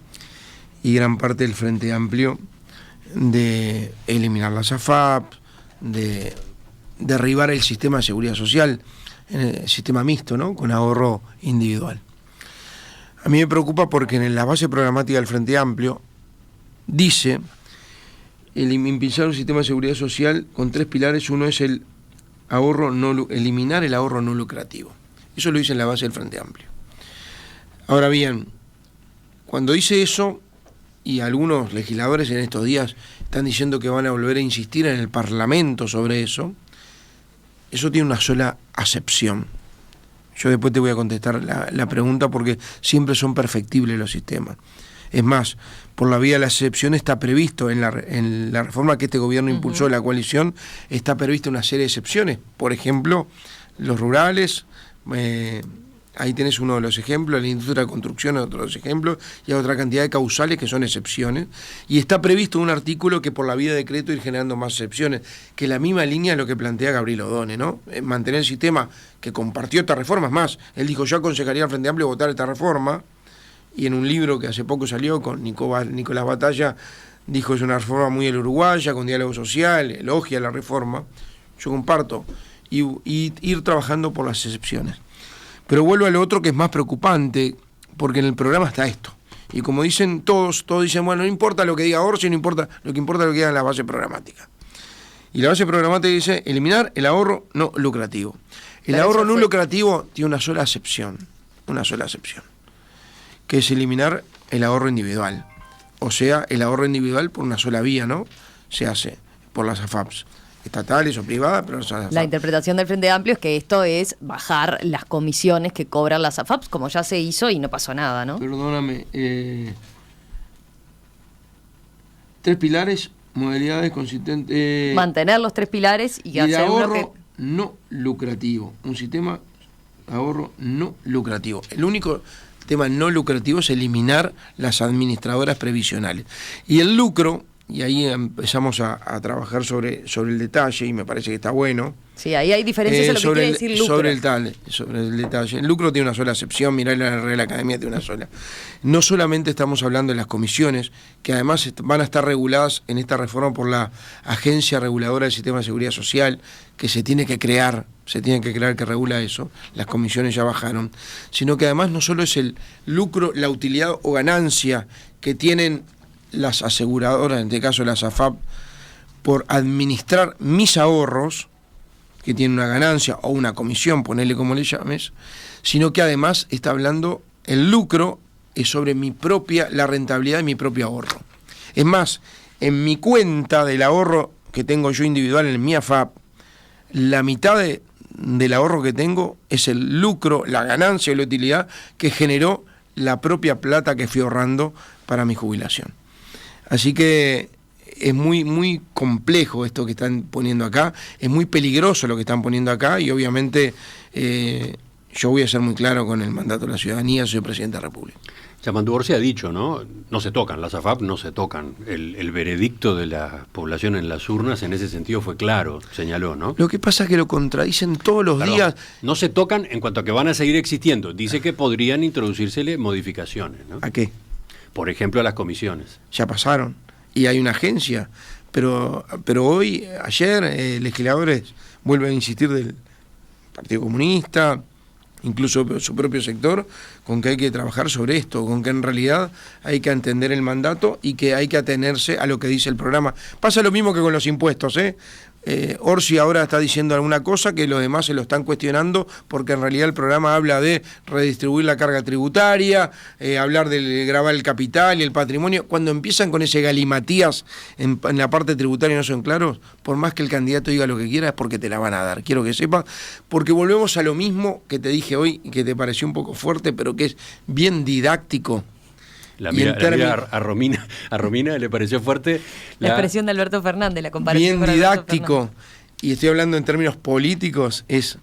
y gran parte del Frente Amplio de eliminar las AFAP, de derribar el sistema de seguridad social, el sistema mixto, ¿no?, con ahorro individual. A mí me preocupa porque en la base programática del Frente Amplio dice impulsar un sistema de seguridad social con 3 pilares. Uno es el eliminar el ahorro no lucrativo. Eso lo dice en la base del Frente Amplio. Ahora bien, cuando dice eso, y algunos legisladores en estos días están diciendo que van a volver a insistir en el Parlamento sobre eso tiene una sola acepción. Yo después te voy a contestar la pregunta porque siempre son perfectibles los sistemas. Es más, por la vía de la excepción está previsto en la reforma que este gobierno impulsó, la coalición, está prevista una serie de excepciones. Por ejemplo, los rurales, ahí tenés uno de los ejemplos, la industria de construcción es otro de los ejemplos, y hay otra cantidad de causales que son excepciones, y está previsto un artículo que por la vía de decreto ir generando más excepciones, que la misma línea es lo que plantea Gabriel Odone, ¿no? Mantener el sistema que compartió esta reforma. Es más, él dijo, yo aconsejaría al Frente Amplio votar esta reforma, y en un libro que hace poco salió con Nicolás Batalla, dijo, es una reforma muy uruguaya, con diálogo social, elogia la reforma. Yo comparto, y ir trabajando por las excepciones. Pero vuelvo a lo otro que es más preocupante, porque en el programa está esto. Y como dicen todos dicen, bueno, no importa lo que diga Orsi, no importa, lo que importa es lo que diga en la base programática. Y la base programática dice eliminar el ahorro no lucrativo. El ahorro no lucrativo tiene una sola excepción, que es eliminar el ahorro individual. O sea, el ahorro individual por una sola vía, ¿no? Se hace por las AFAPs. Estatales o privadas, pero la interpretación del Frente Amplio es que esto es bajar las comisiones que cobran las AFAPs, como ya se hizo y no pasó nada, ¿no? Perdóname, 3 pilares, modalidades consistentes... mantener los 3 pilares y hacer ahorro uno que... no lucrativo, un sistema de ahorro no lucrativo. El único tema no lucrativo es eliminar las administradoras previsionales. Y el lucro... Y ahí empezamos a trabajar sobre el detalle, y me parece que está bueno. Sí, ahí hay diferencias en lo que quiere decir lucro. Sobre el detalle. El lucro tiene una sola acepción, mirá la Real Academia tiene una sola. No solamente estamos hablando de las comisiones, que además van a estar reguladas en esta reforma por la Agencia Reguladora del Sistema de Seguridad Social, que se tiene que crear que regula eso, las comisiones ya bajaron, sino que además no solo es el lucro, la utilidad o ganancia que tienen las aseguradoras, en este caso las AFAP, por administrar mis ahorros, que tienen una ganancia o una comisión, ponele como le llames, sino que además está hablando, el lucro es sobre la rentabilidad de mi propio ahorro. Es más, en mi cuenta del ahorro que tengo yo individual en mi AFAP, la mitad del ahorro que tengo es el lucro, la ganancia y la utilidad que generó la propia plata que fui ahorrando para mi jubilación. Así que es muy, muy complejo esto que están poniendo acá, es muy peligroso lo que están poniendo acá, y obviamente yo voy a ser muy claro con el mandato de la ciudadanía, soy presidente de la República. Yamandu Orsi ha dicho, ¿no? No se tocan, las AFAP no se tocan. El veredicto de la población en las urnas en ese sentido fue claro, señaló, ¿no? Lo que pasa es que lo contradicen todos los días. No se tocan en cuanto a que van a seguir existiendo. Dice que podrían introducírsele modificaciones, ¿no? ¿A qué? Por ejemplo, a las comisiones. Ya pasaron. Y hay una agencia. Pero hoy, ayer, legisladores vuelven a insistir del Partido Comunista, incluso su propio sector, con que hay que trabajar sobre esto, con que en realidad hay que entender el mandato y que hay que atenerse a lo que dice el programa. Pasa lo mismo que con los impuestos, Orsi ahora está diciendo alguna cosa que los demás se lo están cuestionando, porque en realidad el programa habla de redistribuir la carga tributaria, hablar del gravar el capital y el patrimonio. Cuando empiezan con ese galimatías en la parte tributaria y no son claros, por más que el candidato diga lo que quiera, es porque te la van a dar. Quiero que sepas, porque volvemos a lo mismo que te dije hoy y que te pareció un poco fuerte, pero que es bien didáctico. La mira a Romina le pareció fuerte la expresión de Alberto Fernández, la comparación bien didáctico, y estoy hablando en términos políticos, es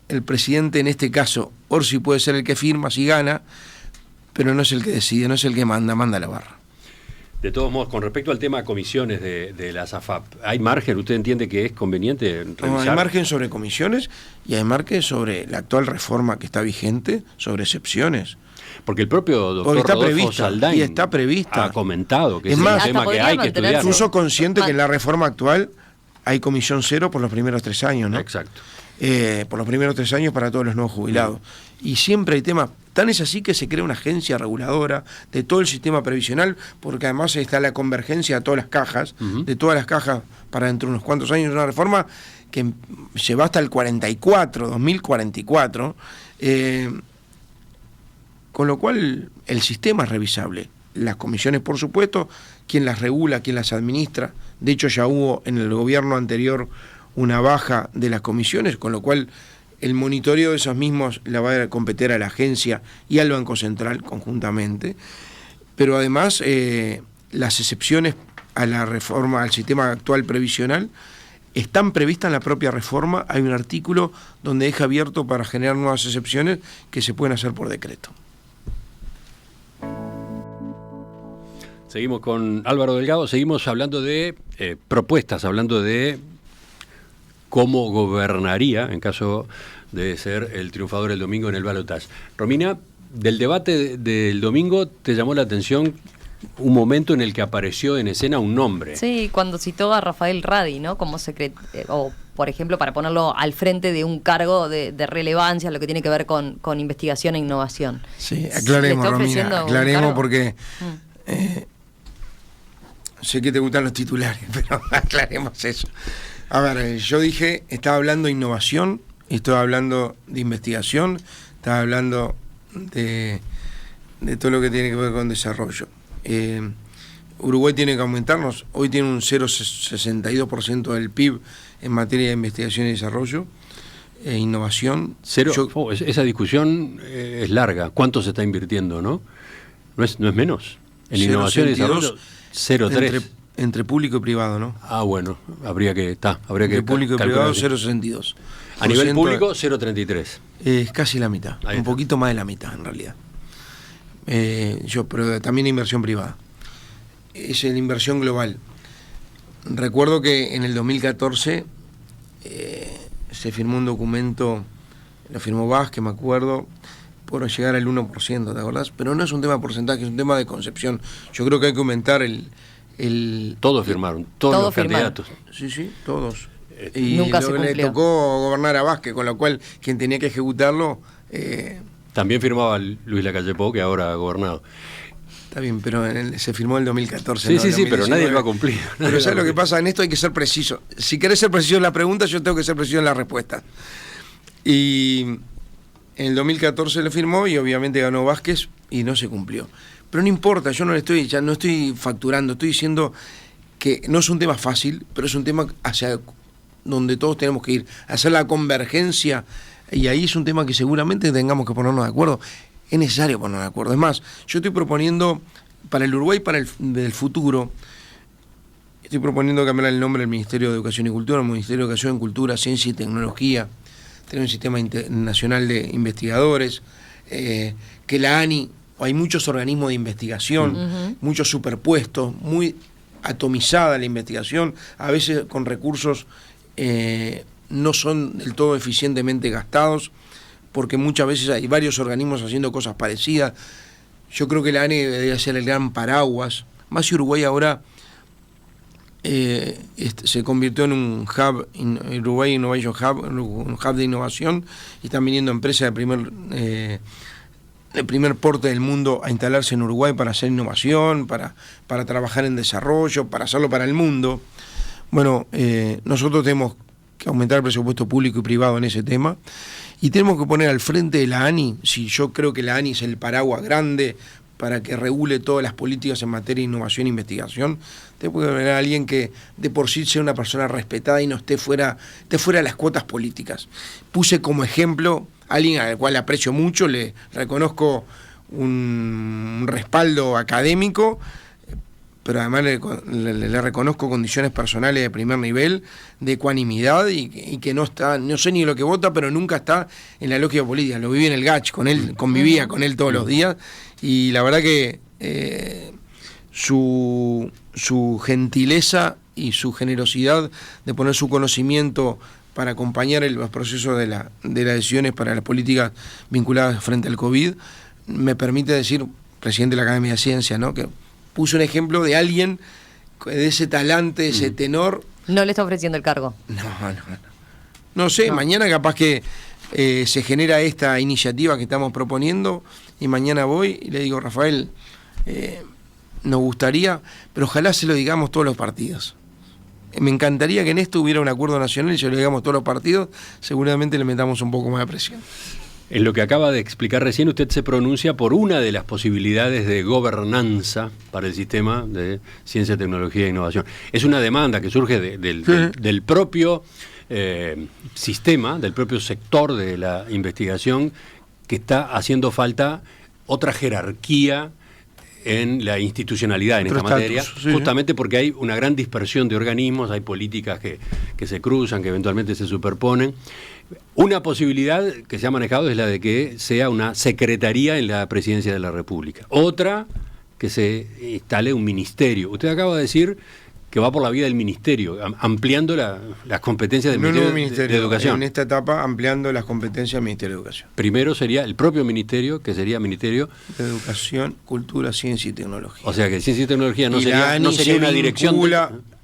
el presidente en este caso. Orsi puede ser el que firma si gana, pero no es el que decide, no es el que manda la barra. De todos modos, con respecto al tema comisiones de las AFAP, ¿hay margen? ¿Usted entiende que es conveniente revisar? No, hay margen sobre comisiones y hay margen sobre la actual reforma que está vigente, sobre excepciones. Porque el propio doctor Rodolfo Saldain ha comentado que es un tema que hay que estudiar. Incluso consciente que en la reforma actual hay comisión cero por los primeros 3 años, ¿no? Exacto. Por los primeros 3 años para todos los nuevos jubilados. Y siempre hay temas. Tan es así que se crea una agencia reguladora de todo el sistema previsional, porque además está la convergencia de todas las cajas, de todas las cajas para dentro de unos cuantos años, una reforma que se va hasta el 2044. Con lo cual el sistema es revisable. Las comisiones, por supuesto, quién las regula, quién las administra. De hecho, ya hubo en el gobierno anterior una baja de las comisiones, con lo cual el monitoreo de esos mismos la va a competir a la agencia y al Banco Central conjuntamente. Pero además, las excepciones a la reforma, al sistema actual previsional, están previstas en la propia reforma. Hay un artículo donde deja abierto para generar nuevas excepciones que se pueden hacer por decreto. Seguimos con Álvaro Delgado, seguimos hablando de propuestas, hablando de cómo gobernaría, en caso de ser el triunfador el domingo en el balotaje. Romina, del debate del domingo te llamó la atención un momento en el que apareció en escena un nombre. Sí, cuando citó a Rafael Radi, ¿no? Como o por ejemplo, para ponerlo al frente de un cargo de relevancia, lo que tiene que ver con investigación e innovación. Sí, aclaremos, Romina, aclaremos porque... sé que te gustan los titulares, pero aclaremos eso. A ver, yo dije, estaba hablando de innovación, estaba hablando de investigación, estaba hablando de todo lo que tiene que ver con desarrollo. Uruguay tiene que aumentarnos, hoy tiene un 0,62% del PIB en materia de investigación y desarrollo e innovación. Esa discusión es larga. ¿Cuánto se está invirtiendo, no? No es menos. En innovación y desarrollo, 0,3. Entre público y privado, ¿no? Ah, bueno, habría que entre público y privado, 0,62. A nivel público, 0,33. Es casi la mitad, un poquito más de la mitad, en realidad. Pero también inversión privada. Es la inversión global. Recuerdo que en el 2014 se firmó un documento, lo firmó Vázquez, me acuerdo, por llegar al 1%, ¿te acordás? Pero no es un tema de porcentaje, es un tema de concepción. Yo creo que hay que aumentar el Todos firmaron, todos los candidatos. Sí, todos. Y nunca le tocó gobernar a Vázquez, con lo cual quien tenía que ejecutarlo... También firmaba Luis Lacalle Pou, que ahora ha gobernado. Está bien, pero se firmó en el 2014. Sí, ¿no? sí, pero nadie lo ha cumplido. Pero ¿sabes lo que pasa? En esto hay que ser preciso. Si querés ser preciso en la pregunta, yo tengo que ser preciso en la respuesta. Y en el 2014 lo firmó y obviamente ganó Vázquez y no se cumplió. Pero no importa, yo no estoy facturando, estoy diciendo que no es un tema fácil, pero es un tema hacia donde todos tenemos que ir, hacer la convergencia, y ahí es un tema que seguramente tengamos que ponernos de acuerdo. Es necesario ponernos de acuerdo. Es más, yo estoy proponiendo para el Uruguay del futuro, estoy proponiendo cambiar el nombre del Ministerio de Educación y Cultura, Ministerio de Educación, Cultura, Ciencia y Tecnología, tener un sistema nacional de investigadores, que la ANI, hay muchos organismos de investigación, muchos superpuestos, muy atomizada la investigación, a veces con recursos no son del todo eficientemente gastados, porque muchas veces hay varios organismos haciendo cosas parecidas. Yo creo que la ANI debería ser el gran paraguas, más si Uruguay ahora se convirtió en un hub, Uruguay Innovation Hub, un hub de innovación, y están viniendo empresas de primer porte del mundo a instalarse en Uruguay para hacer innovación, para trabajar en desarrollo, para hacerlo para el mundo. Bueno, nosotros tenemos que aumentar el presupuesto público y privado en ese tema, y tenemos que poner al frente de la ANI, si yo creo que la ANI es el paraguas grande para que regule todas las políticas en materia de innovación e investigación, tenemos que poner a alguien que de por sí sea una persona respetada y no esté fuera de las cuotas políticas. Puse como ejemplo a alguien al cual aprecio mucho, le reconozco un respaldo académico, pero además le reconozco condiciones personales de primer nivel, de ecuanimidad, y que no está, no sé ni lo que vota, pero nunca está en la lógica política. Lo viví en el GACH, con él, convivía con él todos los días, y la verdad que su gentileza y su generosidad de poner su conocimiento para acompañar los procesos de las decisiones para las políticas vinculadas frente al COVID, me permite decir, presidente de la Academia de Ciencias, ¿no?, que puso un ejemplo de alguien de ese talante, de ese tenor. No le está ofreciendo el cargo. No sé, mañana capaz que se genera esta iniciativa que estamos proponiendo, y mañana voy y le digo, Rafael, nos gustaría, pero ojalá se lo digamos todos los partidos. Me encantaría que en esto hubiera un acuerdo nacional y se lo digamos todos los partidos, seguramente le metamos un poco más de presión. En lo que acaba de explicar recién, usted se pronuncia por una de las posibilidades de gobernanza para el sistema de ciencia, tecnología e innovación. Es una demanda que surge del propio sistema, del propio sector de la investigación, que está haciendo falta otra jerarquía en la institucionalidad en esta materia, justamente porque hay una gran dispersión de organismos, hay políticas que se cruzan, que eventualmente se superponen. Una posibilidad que se ha manejado es la de que sea una secretaría en la Presidencia de la República. Otra, que se instale un ministerio. Usted acaba de decir que va por la vía del ministerio, ampliando las competencias del Ministerio de Educación. En esta etapa, ampliando las competencias del Ministerio de Educación. Primero sería el propio ministerio, que sería Ministerio de Educación, Cultura, Ciencia y Tecnología. O sea que Ciencia y Tecnología no sería una dirección.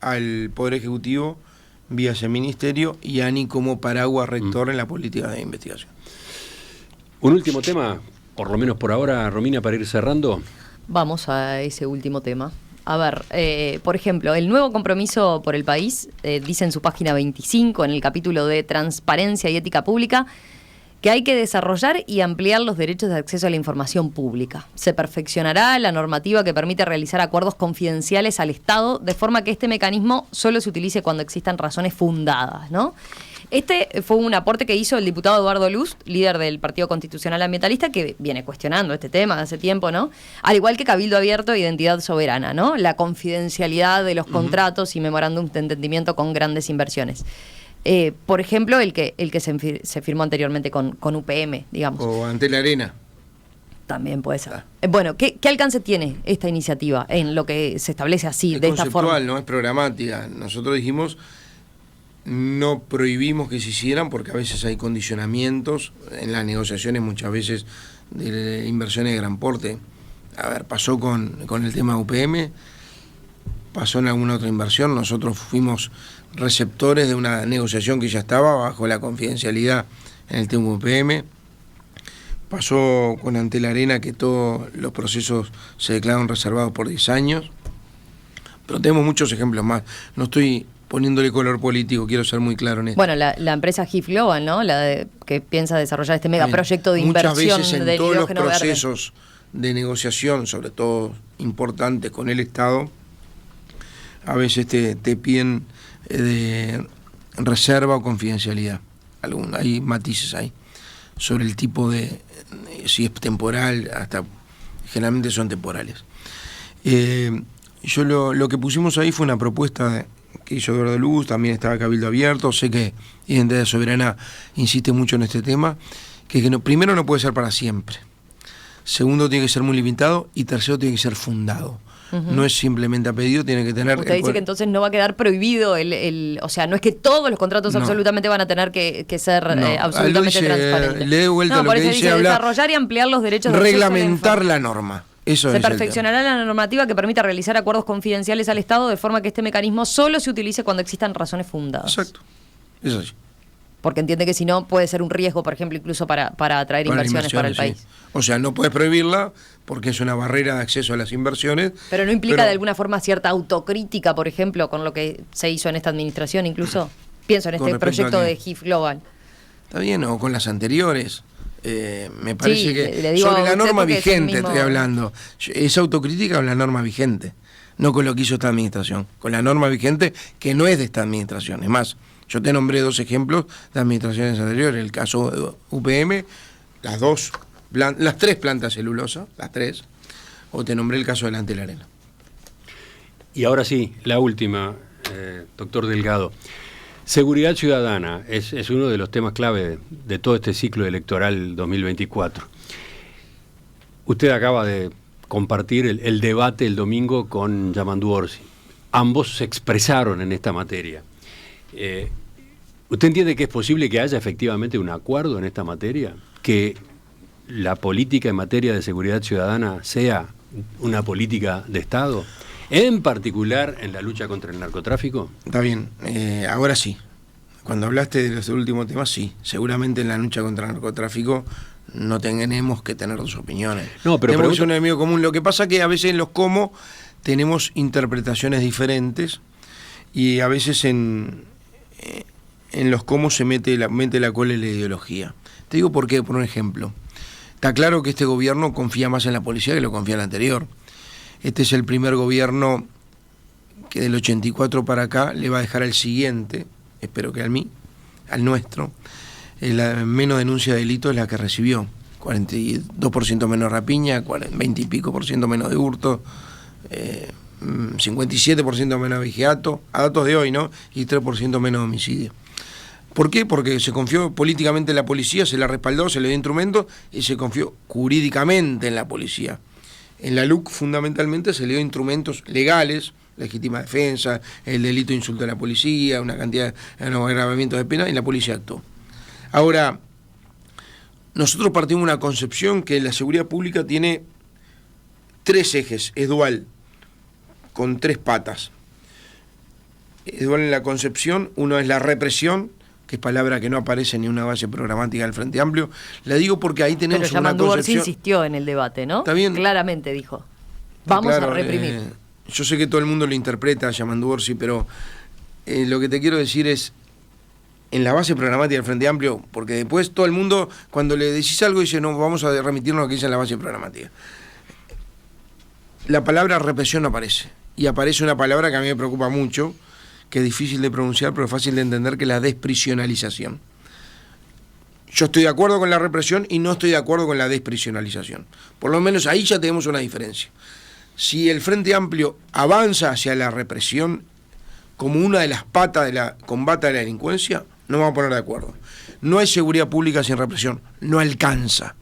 Al Poder Ejecutivo vía ese ministerio, y ANI como paraguas rector en la política de investigación. Un último tema, por lo menos por ahora, Romina, para ir cerrando. Vamos a ese último tema. A ver, por ejemplo, el nuevo compromiso por el país dice en su página 25, en el capítulo de Transparencia y Ética Pública, que hay que desarrollar y ampliar los derechos de acceso a la información pública. Se perfeccionará la normativa que permite realizar acuerdos confidenciales al Estado, de forma que este mecanismo solo se utilice cuando existan razones fundadas, ¿no? Este fue un aporte que hizo el diputado Eduardo Luz, líder del Partido Constitucional Ambientalista, que viene cuestionando este tema hace tiempo, ¿no? Al igual que Cabildo Abierto e Identidad Soberana, ¿no? La confidencialidad de los contratos y memorándums de entendimiento con grandes inversiones. Por ejemplo, el que se firmó anteriormente con UPM, digamos. O Ante la Arena. También puede ser. Bueno, ¿qué alcance tiene esta iniciativa en lo que se establece así, de esta forma? Es conceptual, no es programática. Nosotros dijimos, no prohibimos que se hicieran porque a veces hay condicionamientos en las negociaciones, muchas veces de inversiones de gran porte. A ver, pasó con el tema UPM, pasó en alguna otra inversión, nosotros fuimos receptores de una negociación que ya estaba bajo la confidencialidad en el tema UPM. Pasó con Ante la Arena, que todos los procesos se declararon reservados por 10 años. Pero tenemos muchos ejemplos más. No estoy poniéndole color político, quiero ser muy claro en esto. Bueno, la empresa GIF Global, ¿no? Que piensa desarrollar este megaproyecto de inversión muchas veces en todos los procesos de negociación, sobre todo importantes con el Estado, a veces te piden de reserva o confidencialidad. Hay matices ahí sobre el tipo de, si es temporal, hasta generalmente son temporales. Yo lo que pusimos ahí fue una propuesta que hizo Eduardo Luz, también estaba Cabildo Abierto, sé que Identidad Soberana insiste mucho en este tema, que primero no puede ser para siempre, segundo tiene que ser muy limitado y tercero tiene que ser fundado. No es simplemente a pedido, tiene que tener... Usted dice que entonces no va a quedar prohibido o sea, no es que todos los contratos absolutamente van a tener que ser absolutamente transparentes. Le doy vuelta a lo que dice, desarrollar y ampliar los derechos de reglamentar la norma. Eso se perfeccionará la normativa que permita realizar acuerdos confidenciales al Estado de forma que este mecanismo solo se utilice cuando existan razones fundadas. Exacto. Eso sí. Porque entiende que si no puede ser un riesgo, por ejemplo, incluso para atraer inversiones para el país. O sea, no puedes prohibirla porque es una barrera de acceso a las inversiones. Pero no implica de alguna forma cierta autocrítica, por ejemplo, con lo que se hizo en esta administración, incluso pienso en este proyecto de GIF Global. Está bien, o con las anteriores. Me parece que le digo sobre la norma vigente mismo... estoy hablando. Es autocrítica con la norma vigente, no con lo que hizo esta administración, con la norma vigente que no es de esta administración. Es más, yo te nombré 2 ejemplos de administraciones anteriores, el caso de UPM, las 3 plantas celulosa, las 3, o te nombré el caso de Delante de la Arena. Y ahora sí, la última, doctor Delgado. Seguridad ciudadana es uno de los temas clave de todo este ciclo electoral 2024. Usted acaba de compartir el debate el domingo con Yamandu Orsi. Ambos se expresaron en esta materia. ¿Usted entiende que es posible que haya efectivamente un acuerdo en esta materia? ¿Que la política en materia de seguridad ciudadana sea una política de Estado? En particular en la lucha contra el narcotráfico. Está bien, ahora sí. Cuando hablaste de los últimos temas, sí. Seguramente en la lucha contra el narcotráfico no tenemos que tener 2 opiniones. No, pero tenemos un enemigo común. Lo que pasa es que a veces en los cómo tenemos interpretaciones diferentes y a veces en los cómo se mete la cola en la ideología. Te digo por qué, por un ejemplo. Está claro que este gobierno confía más en la policía que lo confía el anterior. Este es el primer gobierno que del 84 para acá le va a dejar al siguiente, espero que al nuestro, la menos denuncia de delito es la que recibió. 42% menos rapiña, 20 y pico % menos de hurto, 57% menos vigiato, a datos de hoy, ¿no? Y 3% menos homicidio. ¿Por qué? Porque se confió políticamente en la policía, se la respaldó, se le dio instrumentos y se confió jurídicamente en la policía. En la LUC fundamentalmente se le dio instrumentos legales, legítima defensa, el delito de insulto a la policía, una cantidad de agravamientos de pena, y la policía actuó. Ahora, nosotros partimos de una concepción que la seguridad pública tiene 3 ejes, es dual, con 3 patas. Es dual en la concepción, uno es la represión, que es palabra que no aparece ni en una base programática del Frente Amplio. La digo porque ahí tenemos una concepción... Pero Yamandu insistió en el debate, ¿no? Está bien. Claramente dijo, vamos a reprimir. Yo sé que todo el mundo lo interpreta a Yamandu Orsi, pero lo que te quiero decir es, en la base programática del Frente Amplio, porque después todo el mundo, cuando le decís algo, dice, no, vamos a remitirnos a lo que dice en la base programática. La palabra represión no aparece, y aparece una palabra que a mí me preocupa mucho, que es difícil de pronunciar, pero fácil de entender, que es la desprisionalización. Yo estoy de acuerdo con la represión y no estoy de acuerdo con la desprisionalización. Por lo menos ahí ya tenemos una diferencia. Si el Frente Amplio avanza hacia la represión como una de las patas del combate a la delincuencia, no vamos a poner de acuerdo. No hay seguridad pública sin represión, no alcanza,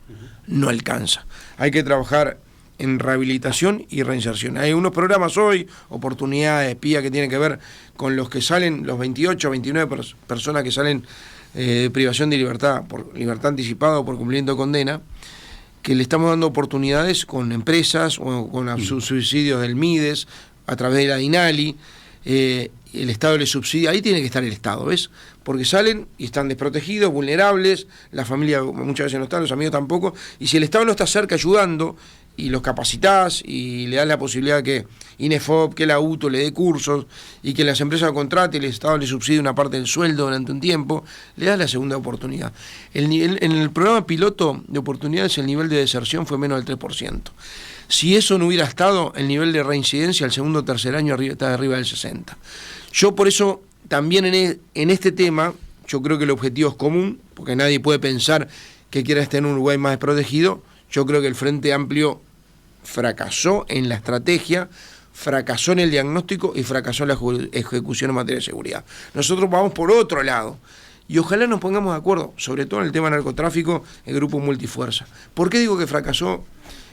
no alcanza. Hay que trabajar en rehabilitación y reinserción. Hay unos programas hoy, oportunidades, PIA, que tienen que ver con los que salen, los 28 o 29 personas que salen de privación de libertad, por libertad anticipada o por cumplimiento de condena, que le estamos dando oportunidades con empresas o con subsidios del MIDES, a través de la DINALI, el Estado les subsidia, ahí tiene que estar el Estado, ¿ves? Porque salen y están desprotegidos, vulnerables, la familia muchas veces no está, los amigos tampoco, y si el Estado no está cerca ayudando, y los capacitás y le das la posibilidad que INEFOP, que la UTO le dé cursos y que las empresas lo contraten y el Estado le subsidie una parte del sueldo durante un tiempo, le das la segunda oportunidad. En el programa piloto de oportunidades el nivel de deserción fue menos del 3%. Si eso no hubiera estado, el nivel de reincidencia el segundo o tercer año está arriba del 60%. Yo por eso también en este tema, yo creo que el objetivo es común, porque nadie puede pensar que quiera estar en un Uruguay más desprotegido. Yo creo que el Frente Amplio fracasó en la estrategia, fracasó en el diagnóstico y fracasó en la ejecución en materia de seguridad. Nosotros vamos por otro lado. Y ojalá nos pongamos de acuerdo, sobre todo en el tema del narcotráfico, el grupo multifuerza. ¿Por qué digo que fracasó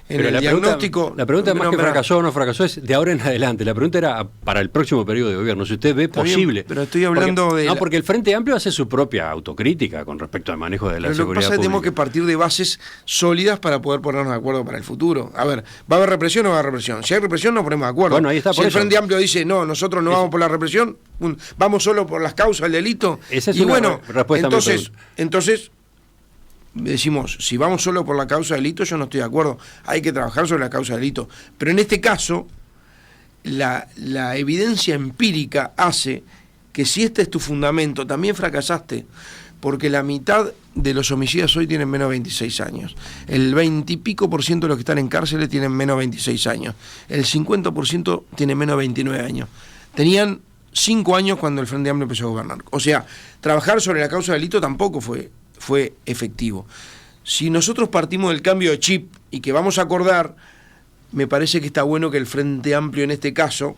en el diagnóstico? La pregunta más que fracasó o no fracasó es de ahora en adelante. La pregunta era para el próximo periodo de gobierno. Si usted ve posible. Bien, pero estoy hablando de... No, porque el Frente Amplio hace su propia autocrítica con respecto al manejo de la seguridad pública. Lo que pasa es que tenemos que partir de bases sólidas para poder ponernos de acuerdo para el futuro. A ver, ¿va a haber represión o no va a haber represión? Si hay represión nos ponemos de acuerdo. Bueno, ahí está, si el Frente Amplio dice, no, nosotros no vamos por la represión, vamos solo por las causas del delito. Esa es y una bueno, respuesta entonces decimos, si vamos solo por la causa del delito, yo no estoy de acuerdo. Hay que trabajar sobre la causa del delito. Pero en este caso, la evidencia empírica hace que si este es tu fundamento, también fracasaste, porque la mitad de los homicidas hoy tienen menos de 26 años. El 20 y pico % de los que están en cárceles tienen menos de 26 años. El 50% tiene menos de 29 años. Tenían 5 años cuando el Frente Amplio empezó a gobernar. O sea, trabajar sobre la causa del delito tampoco fue efectivo. Si nosotros partimos del cambio de chip y que vamos a acordar, me parece que está bueno que el Frente Amplio en este caso,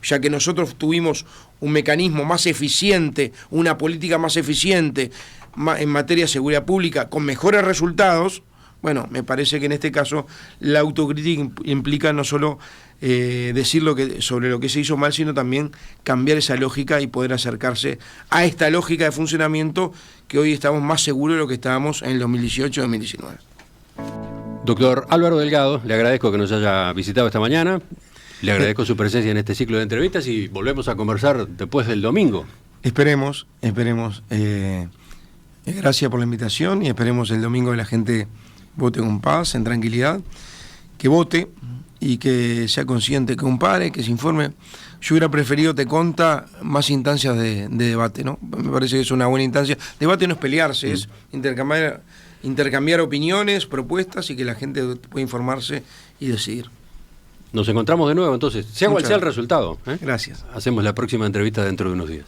ya que nosotros tuvimos un mecanismo más eficiente, una política más eficiente en materia de seguridad pública, con mejores resultados, bueno, me parece que en este caso la autocrítica implica no solo decir sobre lo que se hizo mal, sino también cambiar esa lógica y poder acercarse a esta lógica de funcionamiento que hoy estamos más seguros de lo que estábamos en el 2018-2019. Doctor Álvaro Delgado, le agradezco que nos haya visitado esta mañana, le agradezco su presencia en este ciclo de entrevistas y volvemos a conversar después del domingo. Esperemos. Gracias por la invitación y esperemos el domingo que la gente vote con paz, en tranquilidad, que vote y que sea consciente, que compare, que se informe. Yo hubiera preferido, te conta, más instancias de debate, ¿no? Me parece que es una buena instancia. Debate no es pelearse, es intercambiar opiniones, propuestas y que la gente pueda informarse y decidir. Nos encontramos de nuevo entonces, sea cual sea el resultado. Gracias. Hacemos la próxima entrevista dentro de unos días.